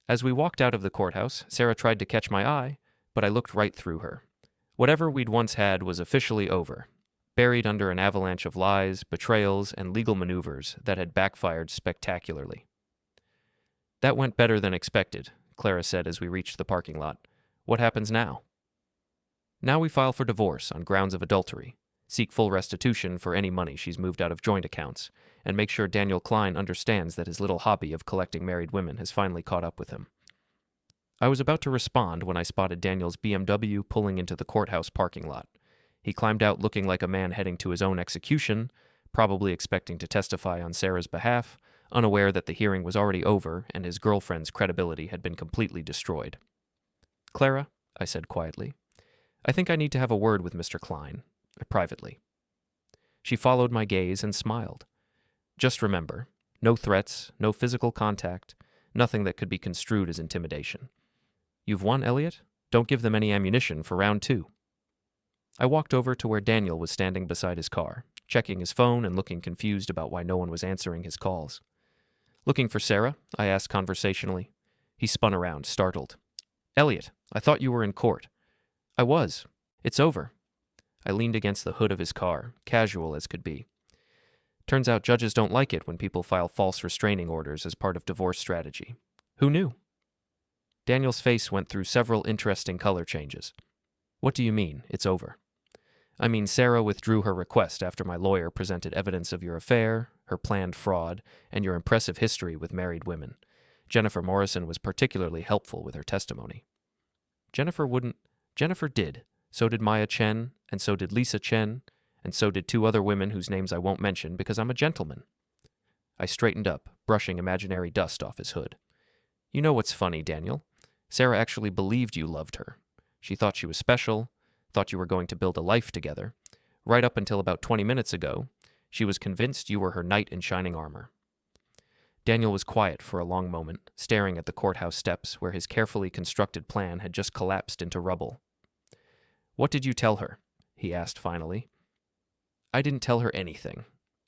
As we walked out of the courthouse, Sarah tried to catch my eye, but I looked right through her. Whatever we'd once had was officially over, buried under an avalanche of lies, betrayals, and legal maneuvers that had backfired spectacularly. "That went better than expected," Clara said as we reached the parking lot. "What happens now?" "Now we file for divorce on grounds of adultery, seek full restitution for any money she's moved out of joint accounts, and make sure Daniel Klein understands that his little hobby of collecting married women has finally caught up with him." I was about to respond when I spotted Daniel's BMW pulling into the courthouse parking lot. He climbed out looking like a man heading to his own execution, probably expecting to testify on Sarah's behalf, unaware that the hearing was already over and his girlfriend's credibility had been completely destroyed. "Clara," I said quietly, "I think I need to have a word with Mr. Klein, privately." She followed my gaze and smiled. "Just remember, no threats, no physical contact, nothing that could be construed as intimidation. You've won, Eliot. Don't give them any ammunition for round 2. I walked over to where Daniel was standing beside his car, checking his phone and looking confused about why no one was answering his calls. "Looking for Sarah?" I asked conversationally. He spun around, startled. "Eliot, I thought you were in court." "I was. It's over." I leaned against the hood of his car, casual as could be. Turns out judges don't like it when people file false restraining orders as part of divorce strategy. Who knew? Daniel's face went through several interesting color changes. What do you mean, it's over? I mean, Sarah withdrew her request after my lawyer presented evidence of your affair, her planned fraud, and your impressive history with married women. Jennifer Morrison was particularly helpful with her testimony. Jennifer did. So did Maya Chen, and so did Lisa Chen, and so did 2 other women whose names I won't mention because I'm a gentleman. I straightened up, brushing imaginary dust off his hood. You know what's funny, Daniel? Sarah actually believed you loved her. She thought she was special, thought you were going to build a life together. Right up until about 20 minutes ago, she was convinced you were her knight in shining armor. Daniel was quiet for a long moment, staring at the courthouse steps where his carefully constructed plan had just collapsed into rubble. What did you tell her? He asked finally. I didn't tell her anything.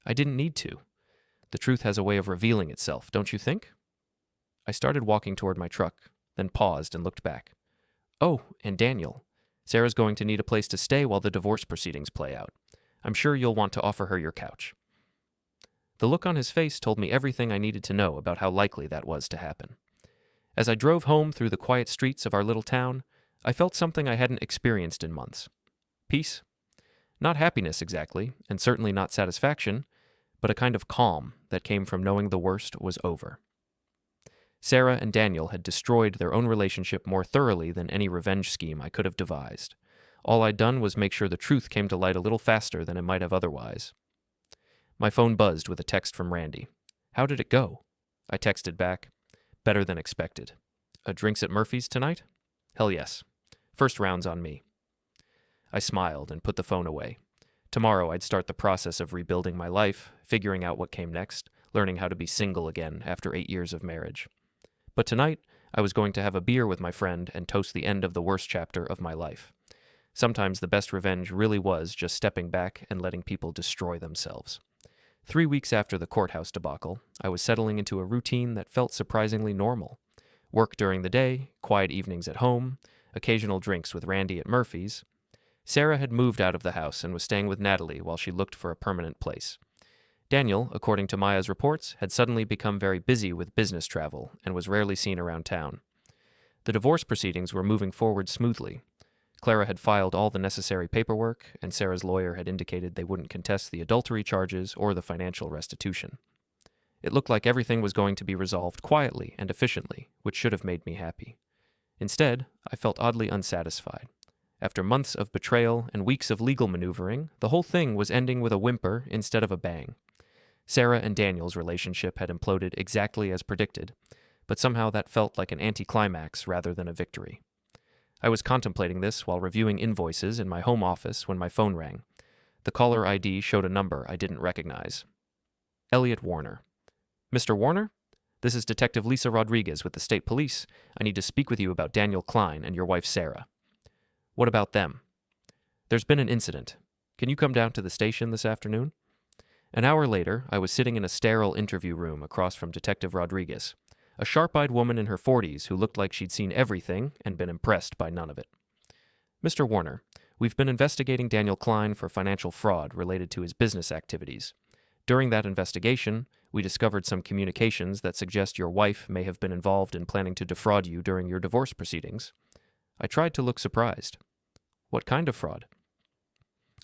I didn't need to. The truth has a way of revealing itself, don't you think? I started walking toward my truck, then paused and looked back. Oh, and Daniel, Sarah's going to need a place to stay while the divorce proceedings play out. I'm sure you'll want to offer her your couch. The look on his face told me everything I needed to know about how likely that was to happen. As I drove home through the quiet streets of our little town, I felt something I hadn't experienced in months. Peace. Not happiness exactly, and certainly not satisfaction, but a kind of calm that came from knowing the worst was over. Sarah and Daniel had destroyed their own relationship more thoroughly than any revenge scheme I could have devised. All I'd done was make sure the truth came to light a little faster than it might have otherwise. My phone buzzed with a text from Randy. How did it go? I texted back. Better than expected. Drinks at Murphy's tonight? Hell yes. First round's on me. I smiled and put the phone away. Tomorrow I'd start the process of rebuilding my life, figuring out what came next, learning how to be single again after 8 years of marriage. But tonight, I was going to have a beer with my friend and toast the end of the worst chapter of my life. Sometimes the best revenge really was just stepping back and letting people destroy themselves. 3 weeks after the courthouse debacle, I was settling into a routine that felt surprisingly normal. Work during the day, quiet evenings at home, occasional drinks with Randy at Murphy's. Sarah had moved out of the house and was staying with Natalie while she looked for a permanent place. Daniel, according to Maya's reports, had suddenly become very busy with business travel and was rarely seen around town. The divorce proceedings were moving forward smoothly. Clara had filed all the necessary paperwork, and Sarah's lawyer had indicated they wouldn't contest the adultery charges or the financial restitution. It looked like everything was going to be resolved quietly and efficiently, which should have made me happy. Instead, I felt oddly unsatisfied. After months of betrayal and weeks of legal maneuvering, the whole thing was ending with a whimper instead of a bang. Sarah and Daniel's relationship had imploded exactly as predicted, but somehow that felt like an anticlimax rather than a victory. I was contemplating this while reviewing invoices in my home office when my phone rang. The caller ID showed a number I didn't recognize. Eliot Warner. Mr. Warner? This is Detective Lisa Rodriguez with the State Police. I need to speak with you about Daniel Klein and your wife Sarah. What about them? There's been an incident. Can you come down to the station this afternoon? An hour later, I was sitting in a sterile interview room across from Detective Rodriguez, a sharp-eyed woman in her 40s who looked like she'd seen everything and been impressed by none of it. Mr. Warner, we've been investigating Daniel Klein for financial fraud related to his business activities. During that investigation, we discovered some communications that suggest your wife may have been involved in planning to defraud you during your divorce proceedings. I tried to look surprised. What kind of fraud?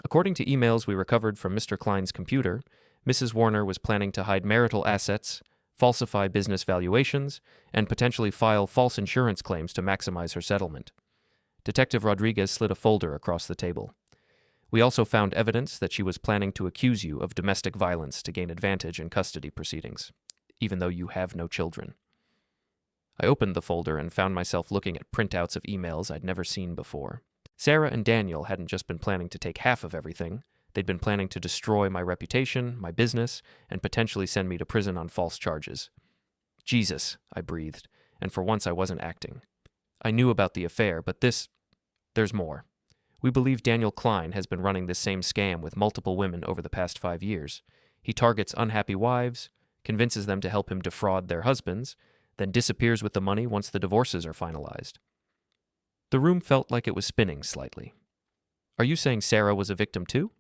According to emails we recovered from Mr. Klein's computer, Mrs. Warner was planning to hide marital assets, falsify business valuations, and potentially file false insurance claims to maximize her settlement. Detective Rodriguez slid a folder across the table. We also found evidence that she was planning to accuse you of domestic violence to gain advantage in custody proceedings, even though you have no children. I opened the folder and found myself looking at printouts of emails I'd never seen before. Sarah and Daniel hadn't just been planning to take half of everything. They'd been planning to destroy my reputation, my business, and potentially send me to prison on false charges. Jesus, I breathed, and for once I wasn't acting. I knew about the affair, but there's more. We believe Daniel Klein has been running this same scam with multiple women over the past 5 years. He targets unhappy wives, convinces them to help him defraud their husbands, then disappears with the money once the divorces are finalized. The room felt like it was spinning slightly. Are you saying Sarah was a victim too?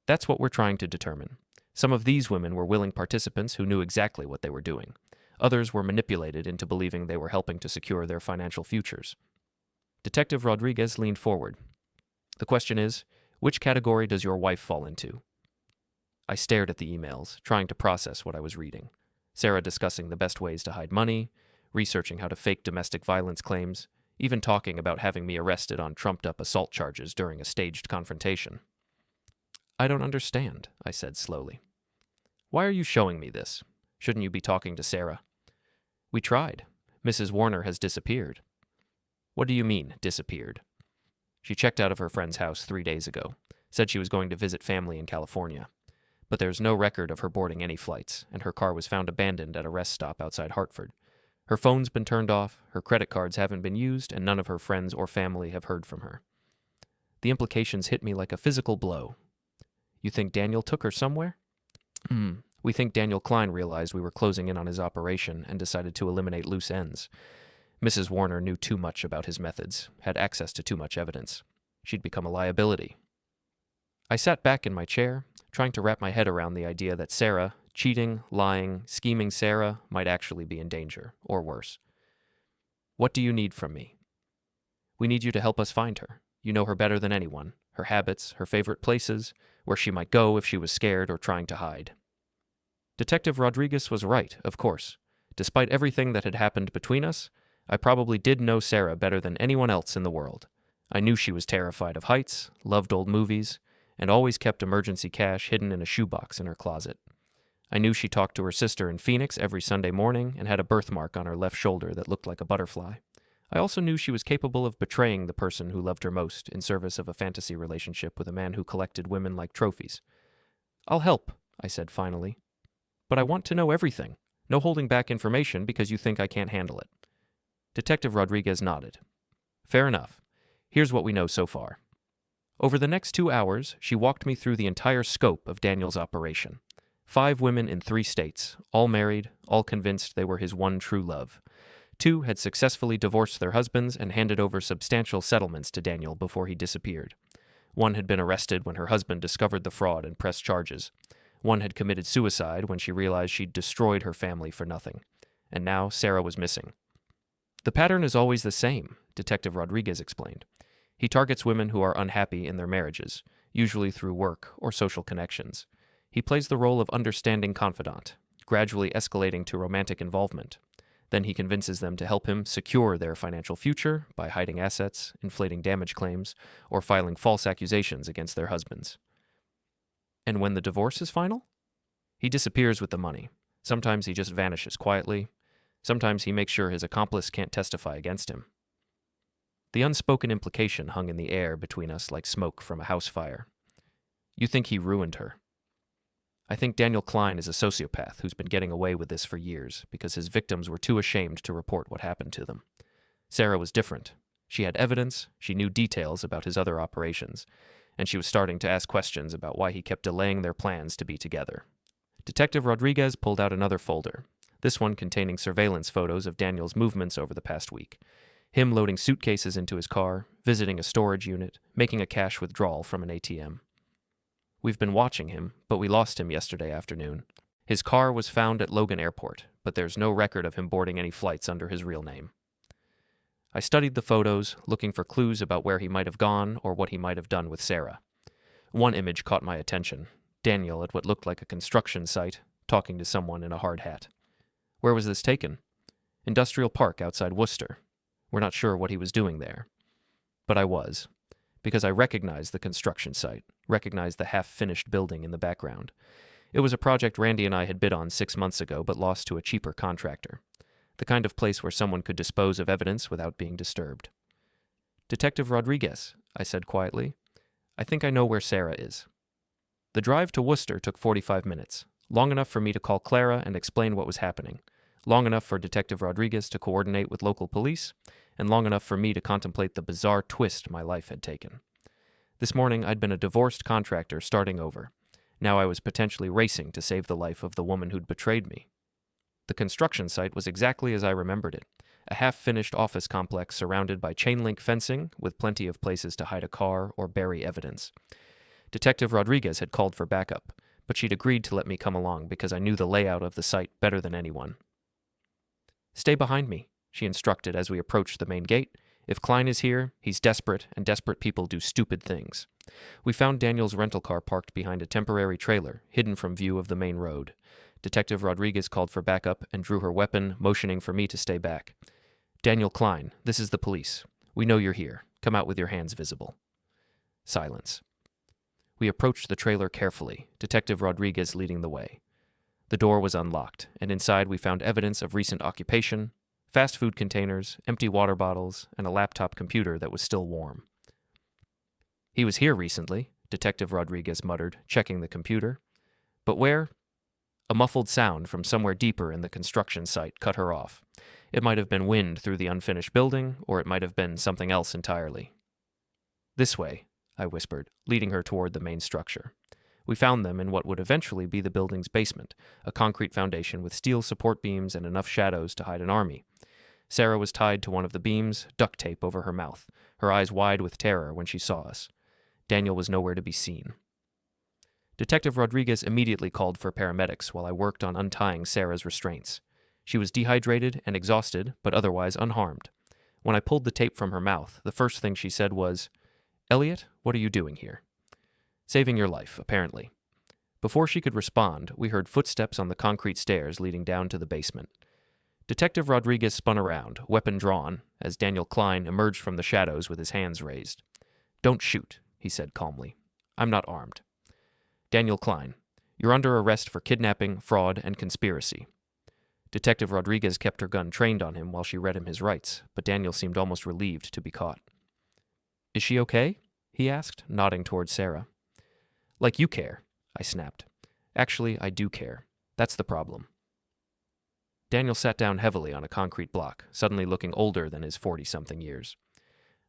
That's what we're trying to determine. Some of these women were willing participants who knew exactly what they were doing. Others were manipulated into believing they were helping to secure their financial futures. Detective Rodriguez leaned forward. The question is, which category does your wife fall into? I stared at the emails, trying to process what I was reading. Sarah discussing the best ways to hide money, researching how to fake domestic violence claims, even talking about having me arrested on trumped-up assault charges during a staged confrontation. I don't understand, I said slowly. Why are you showing me this? Shouldn't you be talking to Sarah? We tried. Mrs. Warner has disappeared. What do you mean, disappeared? She checked out of her friend's house 3 days ago, said she was going to visit family in California. But there's no record of her boarding any flights, and her car was found abandoned at a rest stop outside Hartford. Her phone's been turned off, her credit cards haven't been used, and none of her friends or family have heard from her. The implications hit me like a physical blow. You think Daniel took her somewhere? We think Daniel Klein realized we were closing in on his operation and decided to eliminate loose ends. Mrs. Warner knew too much about his methods, had access to too much evidence. She'd become a liability. I sat back in my chair, trying to wrap my head around the idea that Sarah, cheating, lying, scheming Sarah, might actually be in danger, or worse. What do you need from me? We need you to help us find her. You know her better than anyone, her habits, her favorite places, where she might go if she was scared or trying to hide. Detective Rodriguez was right, of course. Despite everything that had happened between us, I probably did know Sarah better than anyone else in the world. I knew she was terrified of heights, loved old movies, and always kept emergency cash hidden in a shoebox in her closet. I knew she talked to her sister in Phoenix every Sunday morning and had a birthmark on her left shoulder that looked like a butterfly. I also knew she was capable of betraying the person who loved her most in service of a fantasy relationship with a man who collected women like trophies. I'll help, I said finally. But I want to know everything. No holding back information because you think I can't handle it. Detective Rodriguez nodded. Fair enough. Here's what we know so far. Over the next 2 hours, she walked me through the entire scope of Daniel's operation. 5 women in 3 states, all married, all convinced they were his one true love. 2 had successfully divorced their husbands and handed over substantial settlements to Daniel before he disappeared. 1 had been arrested when her husband discovered the fraud and pressed charges. 1 had committed suicide when she realized she'd destroyed her family for nothing. And now Sarah was missing. The pattern is always the same, Detective Rodriguez explained. He targets women who are unhappy in their marriages, usually through work or social connections. He plays the role of understanding confidant, gradually escalating to romantic involvement. Then he convinces them to help him secure their financial future by hiding assets, inflating damage claims, or filing false accusations against their husbands. And when the divorce is final? He disappears with the money. Sometimes he just vanishes quietly. Sometimes he makes sure his accomplice can't testify against him. The unspoken implication hung in the air between us like smoke from a house fire. You think he ruined her. I think Daniel Klein is a sociopath who's been getting away with this for years because his victims were too ashamed to report what happened to them. Sarah was different. She had evidence, she knew details about his other operations, and she was starting to ask questions about why he kept delaying their plans to be together. Detective Rodriguez pulled out another folder, this one containing surveillance photos of Daniel's movements over the past week. Him loading suitcases into his car, visiting a storage unit, making a cash withdrawal from an ATM. We've been watching him, but we lost him yesterday afternoon. His car was found at Logan Airport, but there's no record of him boarding any flights under his real name. I studied the photos, looking for clues about where he might have gone or what he might have done with Sarah. One image caught my attention. Daniel at what looked like a construction site, talking to someone in a hard hat. Where was this taken? Industrial Park outside Worcester. We're not sure what he was doing there. But I was, because I recognized the construction site, recognized the half-finished building in the background. It was a project Randy and I had bid on 6 months ago but lost to a cheaper contractor. The kind of place where someone could dispose of evidence without being disturbed. Detective Rodriguez, I said quietly, I think I know where Sarah is. The drive to Worcester took 45 minutes, long enough for me to call Clara and explain what was happening, long enough for Detective Rodriguez to coordinate with local police, and long enough for me to contemplate the bizarre twist my life had taken. This morning I'd been a divorced contractor starting over. Now I was potentially racing to save the life of the woman who'd betrayed me. The construction site was exactly as I remembered it, a half-finished office complex surrounded by chain-link fencing with plenty of places to hide a car or bury evidence. Detective Rodriguez had called for backup, but she'd agreed to let me come along because I knew the layout of the site better than anyone. "Stay behind me," she instructed as we approached the main gate. "If Klein is here, he's desperate, and desperate people do stupid things." We found Daniel's rental car parked behind a temporary trailer, hidden from view of the main road. Detective Rodriguez called for backup and drew her weapon, motioning for me to stay back. "Daniel Klein, this is the police. We know you're here. Come out with your hands visible." Silence. We approached the trailer carefully, Detective Rodriguez leading the way. The door was unlocked, and inside we found evidence of recent occupation, fast food containers, empty water bottles, and a laptop computer that was still warm. "He was here recently," Detective Rodriguez muttered, checking the computer. "But where?" A muffled sound from somewhere deeper in the construction site cut her off. It might have been wind through the unfinished building, or it might have been something else entirely. "This way," I whispered, leading her toward the main structure. We found them in what would eventually be the building's basement, a concrete foundation with steel support beams and enough shadows to hide an army. Sarah was tied to one of the beams, duct tape over her mouth, her eyes wide with terror when she saw us. Daniel was nowhere to be seen. Detective Rodriguez immediately called for paramedics while I worked on untying Sarah's restraints. She was dehydrated and exhausted, but otherwise unharmed. When I pulled the tape from her mouth, the first thing she said was, "Eliot, what are you doing here?" "Saving your life, apparently." Before she could respond, we heard footsteps on the concrete stairs leading down to the basement. Detective Rodriguez spun around, weapon drawn, as Daniel Klein emerged from the shadows with his hands raised. "Don't shoot," he said calmly. "I'm not armed." "Daniel Klein, you're under arrest for kidnapping, fraud, and conspiracy." Detective Rodriguez kept her gun trained on him while she read him his rights, but Daniel seemed almost relieved to be caught. "Is she okay?" he asked, nodding toward Sarah. "Like you care," I snapped. "Actually, I do care. That's the problem." Daniel sat down heavily on a concrete block, suddenly looking older than his 40-something years.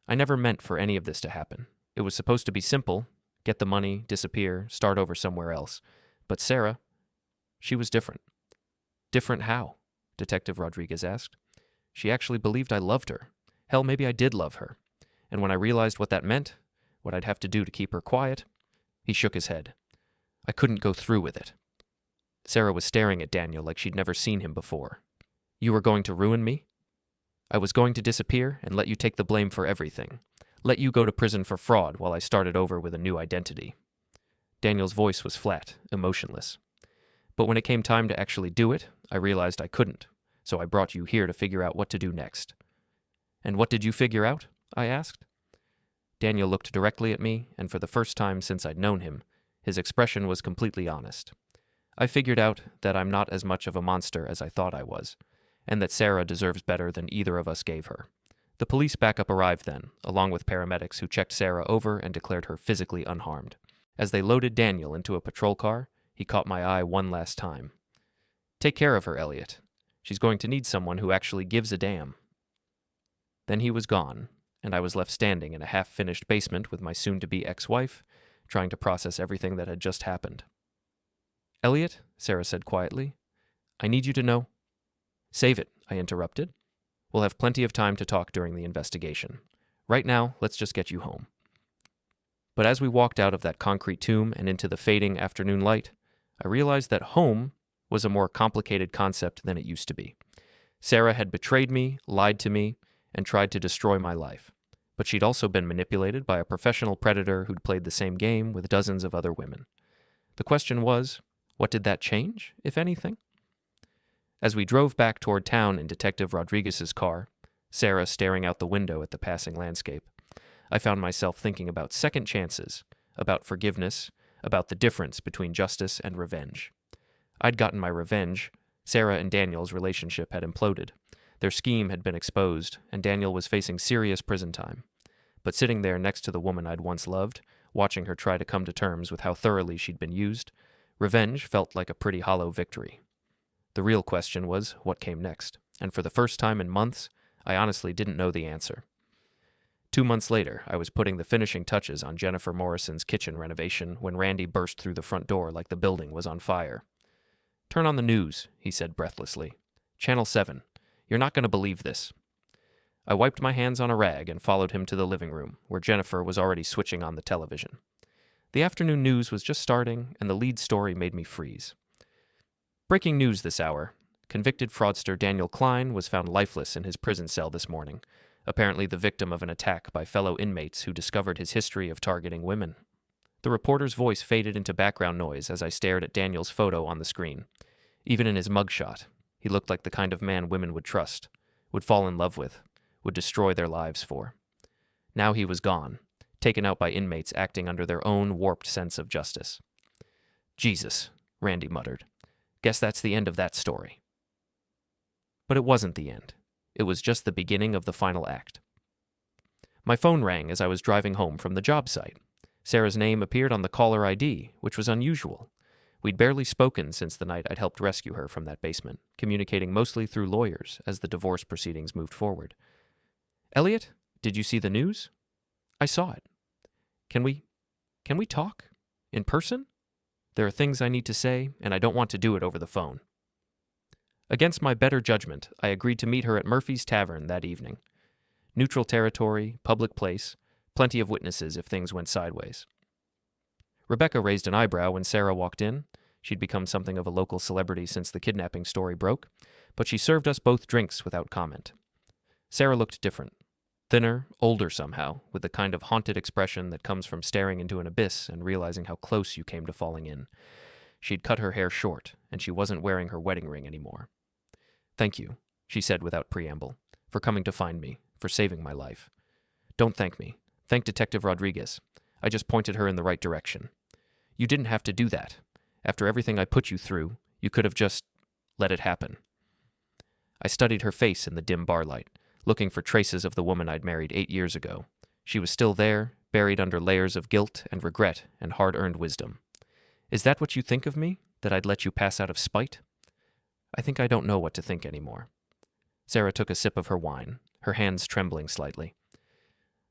"I never meant for any of this to happen. It was supposed to be simple. Get the money, disappear, start over somewhere else. But Sarah, she was different." "Different how?" Detective Rodriguez asked. "She actually believed I loved her. Hell, maybe I did love her. And when I realized what that meant, what I'd have to do to keep her quiet," he shook his head. "I couldn't go through with it." Sarah was staring at Daniel like she'd never seen him before. "You were going to ruin me? I was going to disappear and let you take the blame for everything. Let you go to prison for fraud while I started over with a new identity." Daniel's voice was flat, emotionless. "But when it came time to actually do it, I realized I couldn't, so I brought you here to figure out what to do next." "And what did you figure out?" I asked. Daniel looked directly at me, and for the first time since I'd known him, his expression was completely honest. "I figured out that I'm not as much of a monster as I thought I was, and that Sarah deserves better than either of us gave her." The police backup arrived then, along with paramedics who checked Sarah over and declared her physically unharmed. As they loaded Daniel into a patrol car, he caught my eye one last time. "Take care of her, Eliot. She's going to need someone who actually gives a damn." Then he was gone, and I was left standing in a half-finished basement with my soon-to-be ex-wife, trying to process everything that had just happened. "Eliot," Sarah said quietly, "I need you to know—" "Save it," I interrupted. "We'll have plenty of time to talk during the investigation. Right now, let's just get you home." But as we walked out of that concrete tomb and into the fading afternoon light, I realized that home was a more complicated concept than it used to be. Sarah had betrayed me, lied to me, and tried to destroy my life. But she'd also been manipulated by a professional predator who'd played the same game with dozens of other women. The question was, what did that change, if anything? As we drove back toward town in Detective Rodriguez's car, Sarah staring out the window at the passing landscape, I found myself thinking about second chances, about forgiveness, about the difference between justice and revenge. I'd gotten my revenge. Sarah and Daniel's relationship had imploded. Their scheme had been exposed, and Daniel was facing serious prison time. But sitting there next to the woman I'd once loved, watching her try to come to terms with how thoroughly she'd been used, revenge felt like a pretty hollow victory. The real question was, what came next? And for the first time in months, I honestly didn't know the answer. 2 months later, I was putting the finishing touches on Jennifer Morrison's kitchen renovation when Randy burst through the front door like the building was on fire. "Turn on the news," he said breathlessly. "Channel 7. You're not going to believe this." I wiped my hands on a rag and followed him to the living room, where Jennifer was already switching on the television. The afternoon news was just starting, and the lead story made me freeze. Breaking news this hour. Convicted fraudster Daniel Klein was found lifeless in his prison cell this morning, apparently the victim of an attack by fellow inmates who discovered his history of targeting women. The reporter's voice faded into background noise as I stared at Daniel's photo on the screen. Even in his mugshot, he looked like the kind of man women would trust, would fall in love with, would destroy their lives for. Now he was gone, taken out by inmates acting under their own warped sense of justice. Jesus, Randy muttered. Guess that's the end of that story. But it wasn't the end. It was just the beginning of the final act. My phone rang as I was driving home from the job site. Sarah's name appeared on the caller ID, which was unusual. We'd barely spoken since the night I'd helped rescue her from that basement, communicating mostly through lawyers as the divorce proceedings moved forward. Eliot, did you see the news? I saw it. Can we talk? In person? There are things I need to say, and I don't want to do it over the phone. Against my better judgment, I agreed to meet her at Murphy's Tavern that evening. Neutral territory, public place, plenty of witnesses if things went sideways. Rebecca raised an eyebrow when Sarah walked in. She'd become something of a local celebrity since the kidnapping story broke, but she served us both drinks without comment. Sarah looked different. Thinner, older somehow, with the kind of haunted expression that comes from staring into an abyss and realizing how close you came to falling in. She'd cut her hair short, and she wasn't wearing her wedding ring anymore. Thank you, she said without preamble, for coming to find me, for saving my life. Don't thank me. Thank Detective Rodriguez. I just pointed her in the right direction. You didn't have to do that. After everything I put you through, you could have just let it happen. I studied her face in the dim barlight, looking for traces of the woman I'd married 8 years ago. She was still there, buried under layers of guilt and regret and hard-earned wisdom. Is that what you think of me, that I'd let you pass out of spite? I think I don't know what to think anymore. Sarah took a sip of her wine, her hands trembling slightly.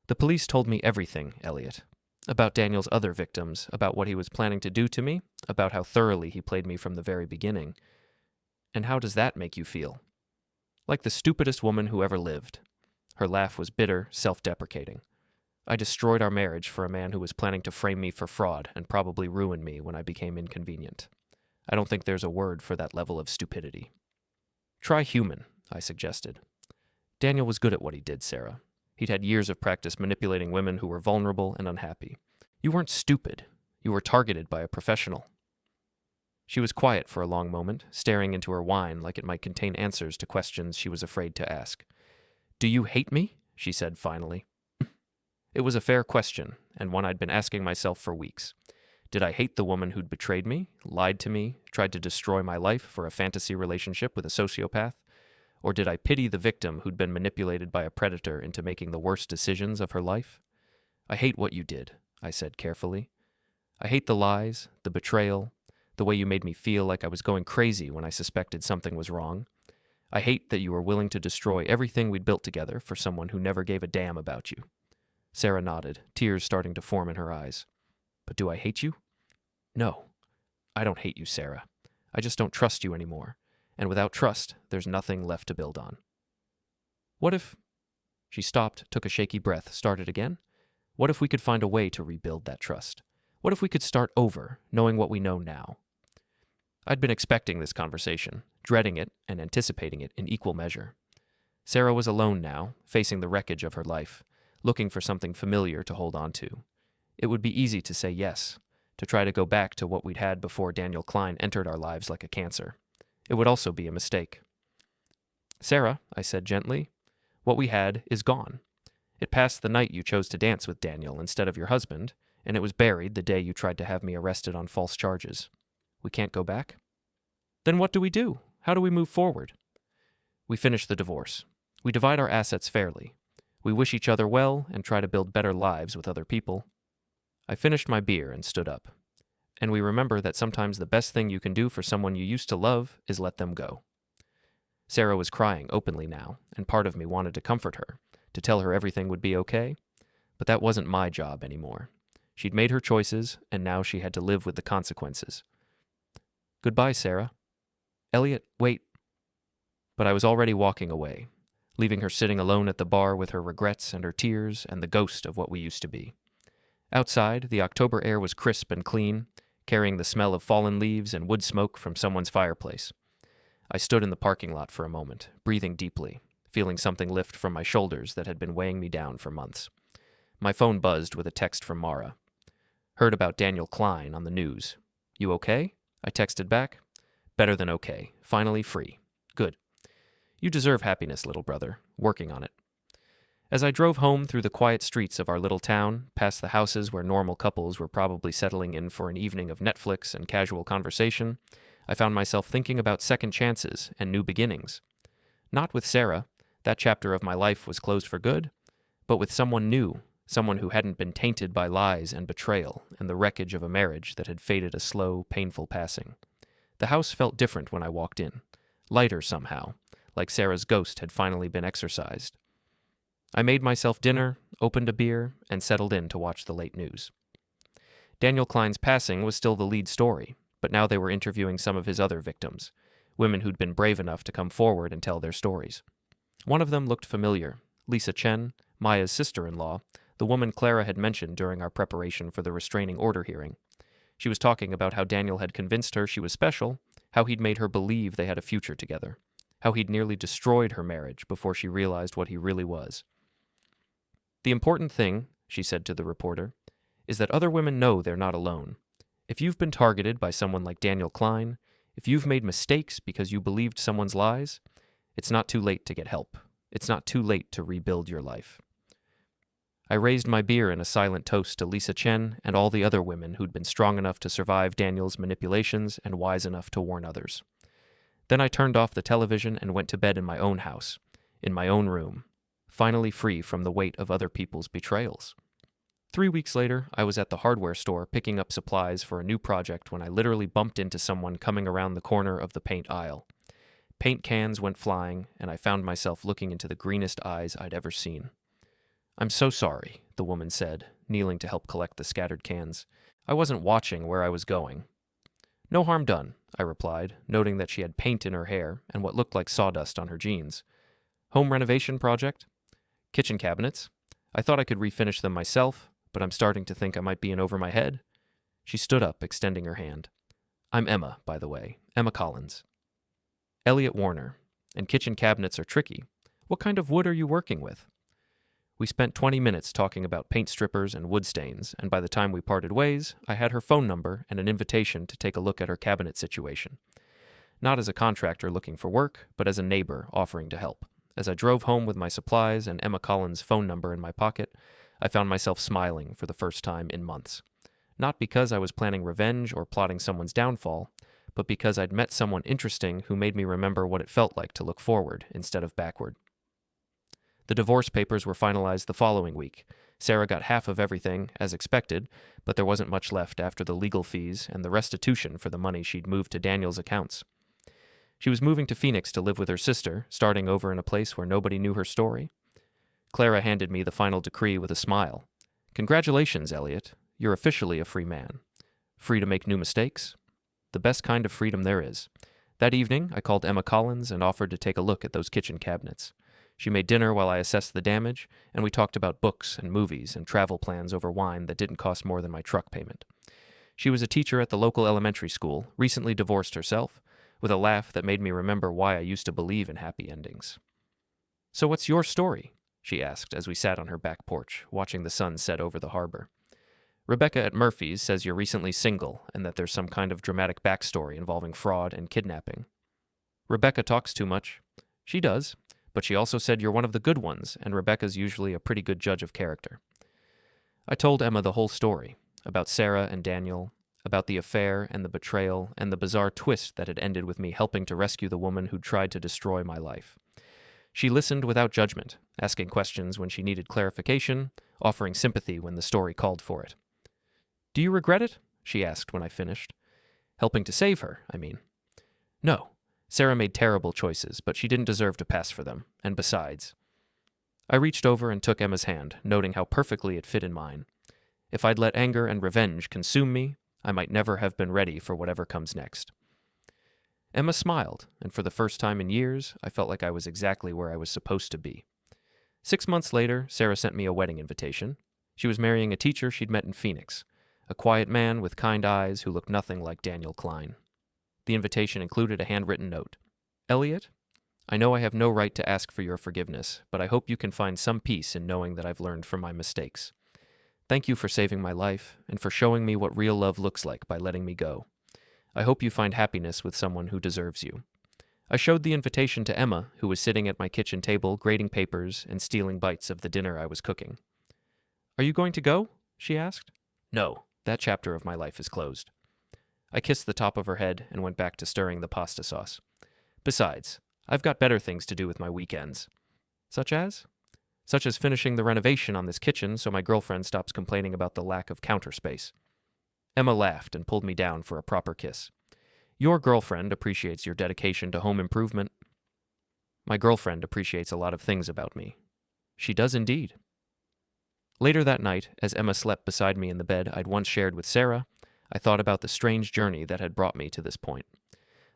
The police told me everything, Eliot. About Daniel's other victims, about what he was planning to do to me, about how thoroughly he played me from the very beginning. And how does that make you feel? Like the stupidest woman who ever lived. Her laugh was bitter, self-deprecating. I destroyed our marriage for a man who was planning to frame me for fraud and probably ruin me when I became inconvenient. I don't think there's a word for that level of stupidity. Try human, I suggested. Daniel was good at what he did, Sarah. He'd had years of practice manipulating women who were vulnerable and unhappy. You weren't stupid. You were targeted by a professional. She was quiet for a long moment, staring into her wine like it might contain answers to questions she was afraid to ask. Do you hate me? She said finally. It was a fair question, and one I'd been asking myself for weeks. Did I hate the woman who'd betrayed me, lied to me, tried to destroy my life for a fantasy relationship with a sociopath? Or did I pity the victim who'd been manipulated by a predator into making the worst decisions of her life? I hate what you did, I said carefully. I hate the lies, the betrayal, the way you made me feel like I was going crazy when I suspected something was wrong. I hate that you were willing to destroy everything we'd built together for someone who never gave a damn about you. Sarah nodded, tears starting to form in her eyes. But do I hate you? No. I don't hate you, Sarah. I just don't trust you anymore. And without trust, there's nothing left to build on. What if... She stopped, took a shaky breath, started again. What if we could find a way to rebuild that trust? What if we could start over, knowing what we know now? I'd been expecting this conversation, dreading it and anticipating it in equal measure. Sarah was alone now, facing the wreckage of her life, looking for something familiar to hold on to. It would be easy to say yes, to try to go back to what we'd had before Daniel Klein entered our lives like a cancer. It would also be a mistake. Sarah, I said gently, what we had is gone. It passed the night you chose to dance with Daniel instead of your husband, and it was buried the day you tried to have me arrested on false charges. We can't go back? Then what do we do? How do we move forward? We finish the divorce. We divide our assets fairly. We wish each other well and try to build better lives with other people. I finished my beer and stood up. And we remember that sometimes the best thing you can do for someone you used to love is let them go. Sarah was crying openly now, and part of me wanted to comfort her, to tell her everything would be okay. But that wasn't my job anymore. She'd made her choices, and now she had to live with the consequences. Goodbye, Sarah. Eliot, wait. But I was already walking away, leaving her sitting alone at the bar with her regrets and her tears and the ghost of what we used to be. Outside, the October air was crisp and clean, carrying the smell of fallen leaves and wood smoke from someone's fireplace. I stood in the parking lot for a moment, breathing deeply, feeling something lift from my shoulders that had been weighing me down for months. My phone buzzed with a text from Mara. Heard about Daniel Klein on the news. You okay? I texted back. Better than okay. Finally free. Good. You deserve happiness, little brother. Working on it. As I drove home through the quiet streets of our little town, past the houses where normal couples were probably settling in for an evening of Netflix and casual conversation, I found myself thinking about second chances and new beginnings. Not with Sarah, that chapter of my life was closed for good, but with someone new, someone who hadn't been tainted by lies and betrayal and the wreckage of a marriage that had faded a slow, painful passing. The house felt different when I walked in, lighter somehow, like Sarah's ghost had finally been exorcised. I made myself dinner, opened a beer, and settled in to watch the late news. Daniel Klein's passing was still the lead story, but now they were interviewing some of his other victims, women who'd been brave enough to come forward and tell their stories. One of them looked familiar, Lisa Chen, Maya's sister-in-law, the woman Clara had mentioned during our preparation for the restraining order hearing. She was talking about how Daniel had convinced her she was special, how he'd made her believe they had a future together, how he'd nearly destroyed her marriage before she realized what he really was. The important thing, she said to the reporter, is that other women know they're not alone. If you've been targeted by someone like Daniel Klein, if you've made mistakes because you believed someone's lies, it's not too late to get help. It's not too late to rebuild your life. I raised my beer in a silent toast to Lisa Chen and all the other women who'd been strong enough to survive Daniel's manipulations and wise enough to warn others. Then I turned off the television and went to bed in my own house, in my own room, finally free from the weight of other people's betrayals. 3 weeks later, I was at the hardware store picking up supplies for a new project when I literally bumped into someone coming around the corner of the paint aisle. Paint cans went flying, and I found myself looking into the greenest eyes I'd ever seen. "I'm so sorry," the woman said, kneeling to help collect the scattered cans. "I wasn't watching where I was going." "No harm done," I replied, noting that she had paint in her hair and what looked like sawdust on her jeans. "Home renovation project?" "Kitchen cabinets. I thought I could refinish them myself, but I'm starting to think I might be in over my head." She stood up, extending her hand. "I'm Emma, by the way, Emma Collins." "Eliot Warner. And kitchen cabinets are tricky. What kind of wood are you working with?" We spent 20 minutes talking about paint strippers and wood stains, and by the time we parted ways, I had her phone number and an invitation to take a look at her cabinet situation. Not as a contractor looking for work, but as a neighbor offering to help. As I drove home with my supplies and Emma Collins' phone number in my pocket, I found myself smiling for the first time in months. Not because I was planning revenge or plotting someone's downfall, but because I'd met someone interesting who made me remember what it felt like to look forward instead of backward. The divorce papers were finalized the following week. Sarah got half of everything, as expected, but there wasn't much left after the legal fees and the restitution for the money she'd moved to Daniel's accounts. She was moving to Phoenix to live with her sister, starting over in a place where nobody knew her story. Clara handed me the final decree with a smile. "Congratulations, Eliot. You're officially a free man. Free to make new mistakes. The best kind of freedom there is." That evening, I called Emma Collins and offered to take a look at those kitchen cabinets. She made dinner while I assessed the damage, and we talked about books and movies and travel plans over wine that didn't cost more than my truck payment. She was a teacher at the local elementary school, recently divorced herself, with a laugh that made me remember why I used to believe in happy endings. "So what's your story?" she asked as we sat on her back porch, watching the sun set over the harbor. "Rebecca at Murphy's says you're recently single and that there's some kind of dramatic backstory involving fraud and kidnapping." "Rebecca talks too much." "She does, but she also said you're one of the good ones, and Rebecca's usually a pretty good judge of character." I told Emma the whole story, about Sarah and Daniel, about the affair and the betrayal and the bizarre twist that had ended with me helping to rescue the woman who'd tried to destroy my life. She listened without judgment, asking questions when she needed clarification, offering sympathy when the story called for it. "Do you regret it?" she asked when I finished. "Helping to save her, I mean." "No. Sarah made terrible choices, but she didn't deserve to pass for them, and besides..." I reached over and took Emma's hand, noting how perfectly it fit in mine. If I'd let anger and revenge consume me, I might never have been ready for whatever comes next. Emma smiled, and for the first time in years, I felt like I was exactly where I was supposed to be. 6 months later, Sarah sent me a wedding invitation. She was marrying a teacher she'd met in Phoenix, a quiet man with kind eyes who looked nothing like Daniel Klein. The invitation included a handwritten note. Eliot, I know I have no right to ask for your forgiveness, but I hope you can find some peace in knowing that I've learned from my mistakes. Thank you for saving my life and for showing me what real love looks like by letting me go. I hope you find happiness with someone who deserves you. I showed the invitation to Emma, who was sitting at my kitchen table grading papers and stealing bites of the dinner I was cooking. Are you going to go? She asked. No, that chapter of my life is closed. I kissed the top of her head and went back to stirring the pasta sauce. Besides, I've got better things to do with my weekends. Such as? Such as finishing the renovation on this kitchen so my girlfriend stops complaining about the lack of counter space. Emma laughed and pulled me down for a proper kiss. Your girlfriend appreciates your dedication to home improvement. My girlfriend appreciates a lot of things about me. She does indeed. Later that night, as Emma slept beside me in the bed I'd once shared with Sarah, I thought about the strange journey that had brought me to this point.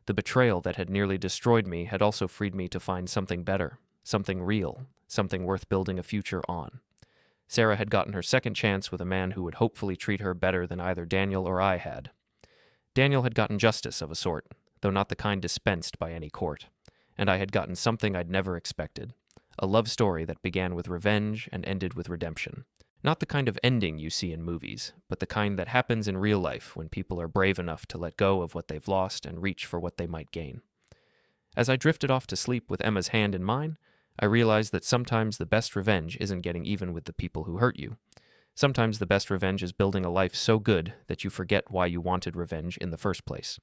The betrayal that had nearly destroyed me had also freed me to find something better, something real, something worth building a future on. Sarah had gotten her second chance with a man who would hopefully treat her better than either Daniel or I had. Daniel had gotten justice of a sort, though not the kind dispensed by any court, and I had gotten something I'd never expected, a love story that began with revenge and ended with redemption. Not the kind of ending you see in movies, but the kind that happens in real life when people are brave enough to let go of what they've lost and reach for what they might gain. As I drifted off to sleep with Emma's hand in mine, I realized that sometimes the best revenge isn't getting even with the people who hurt you. Sometimes the best revenge is building a life so good that you forget why you wanted revenge in the first place.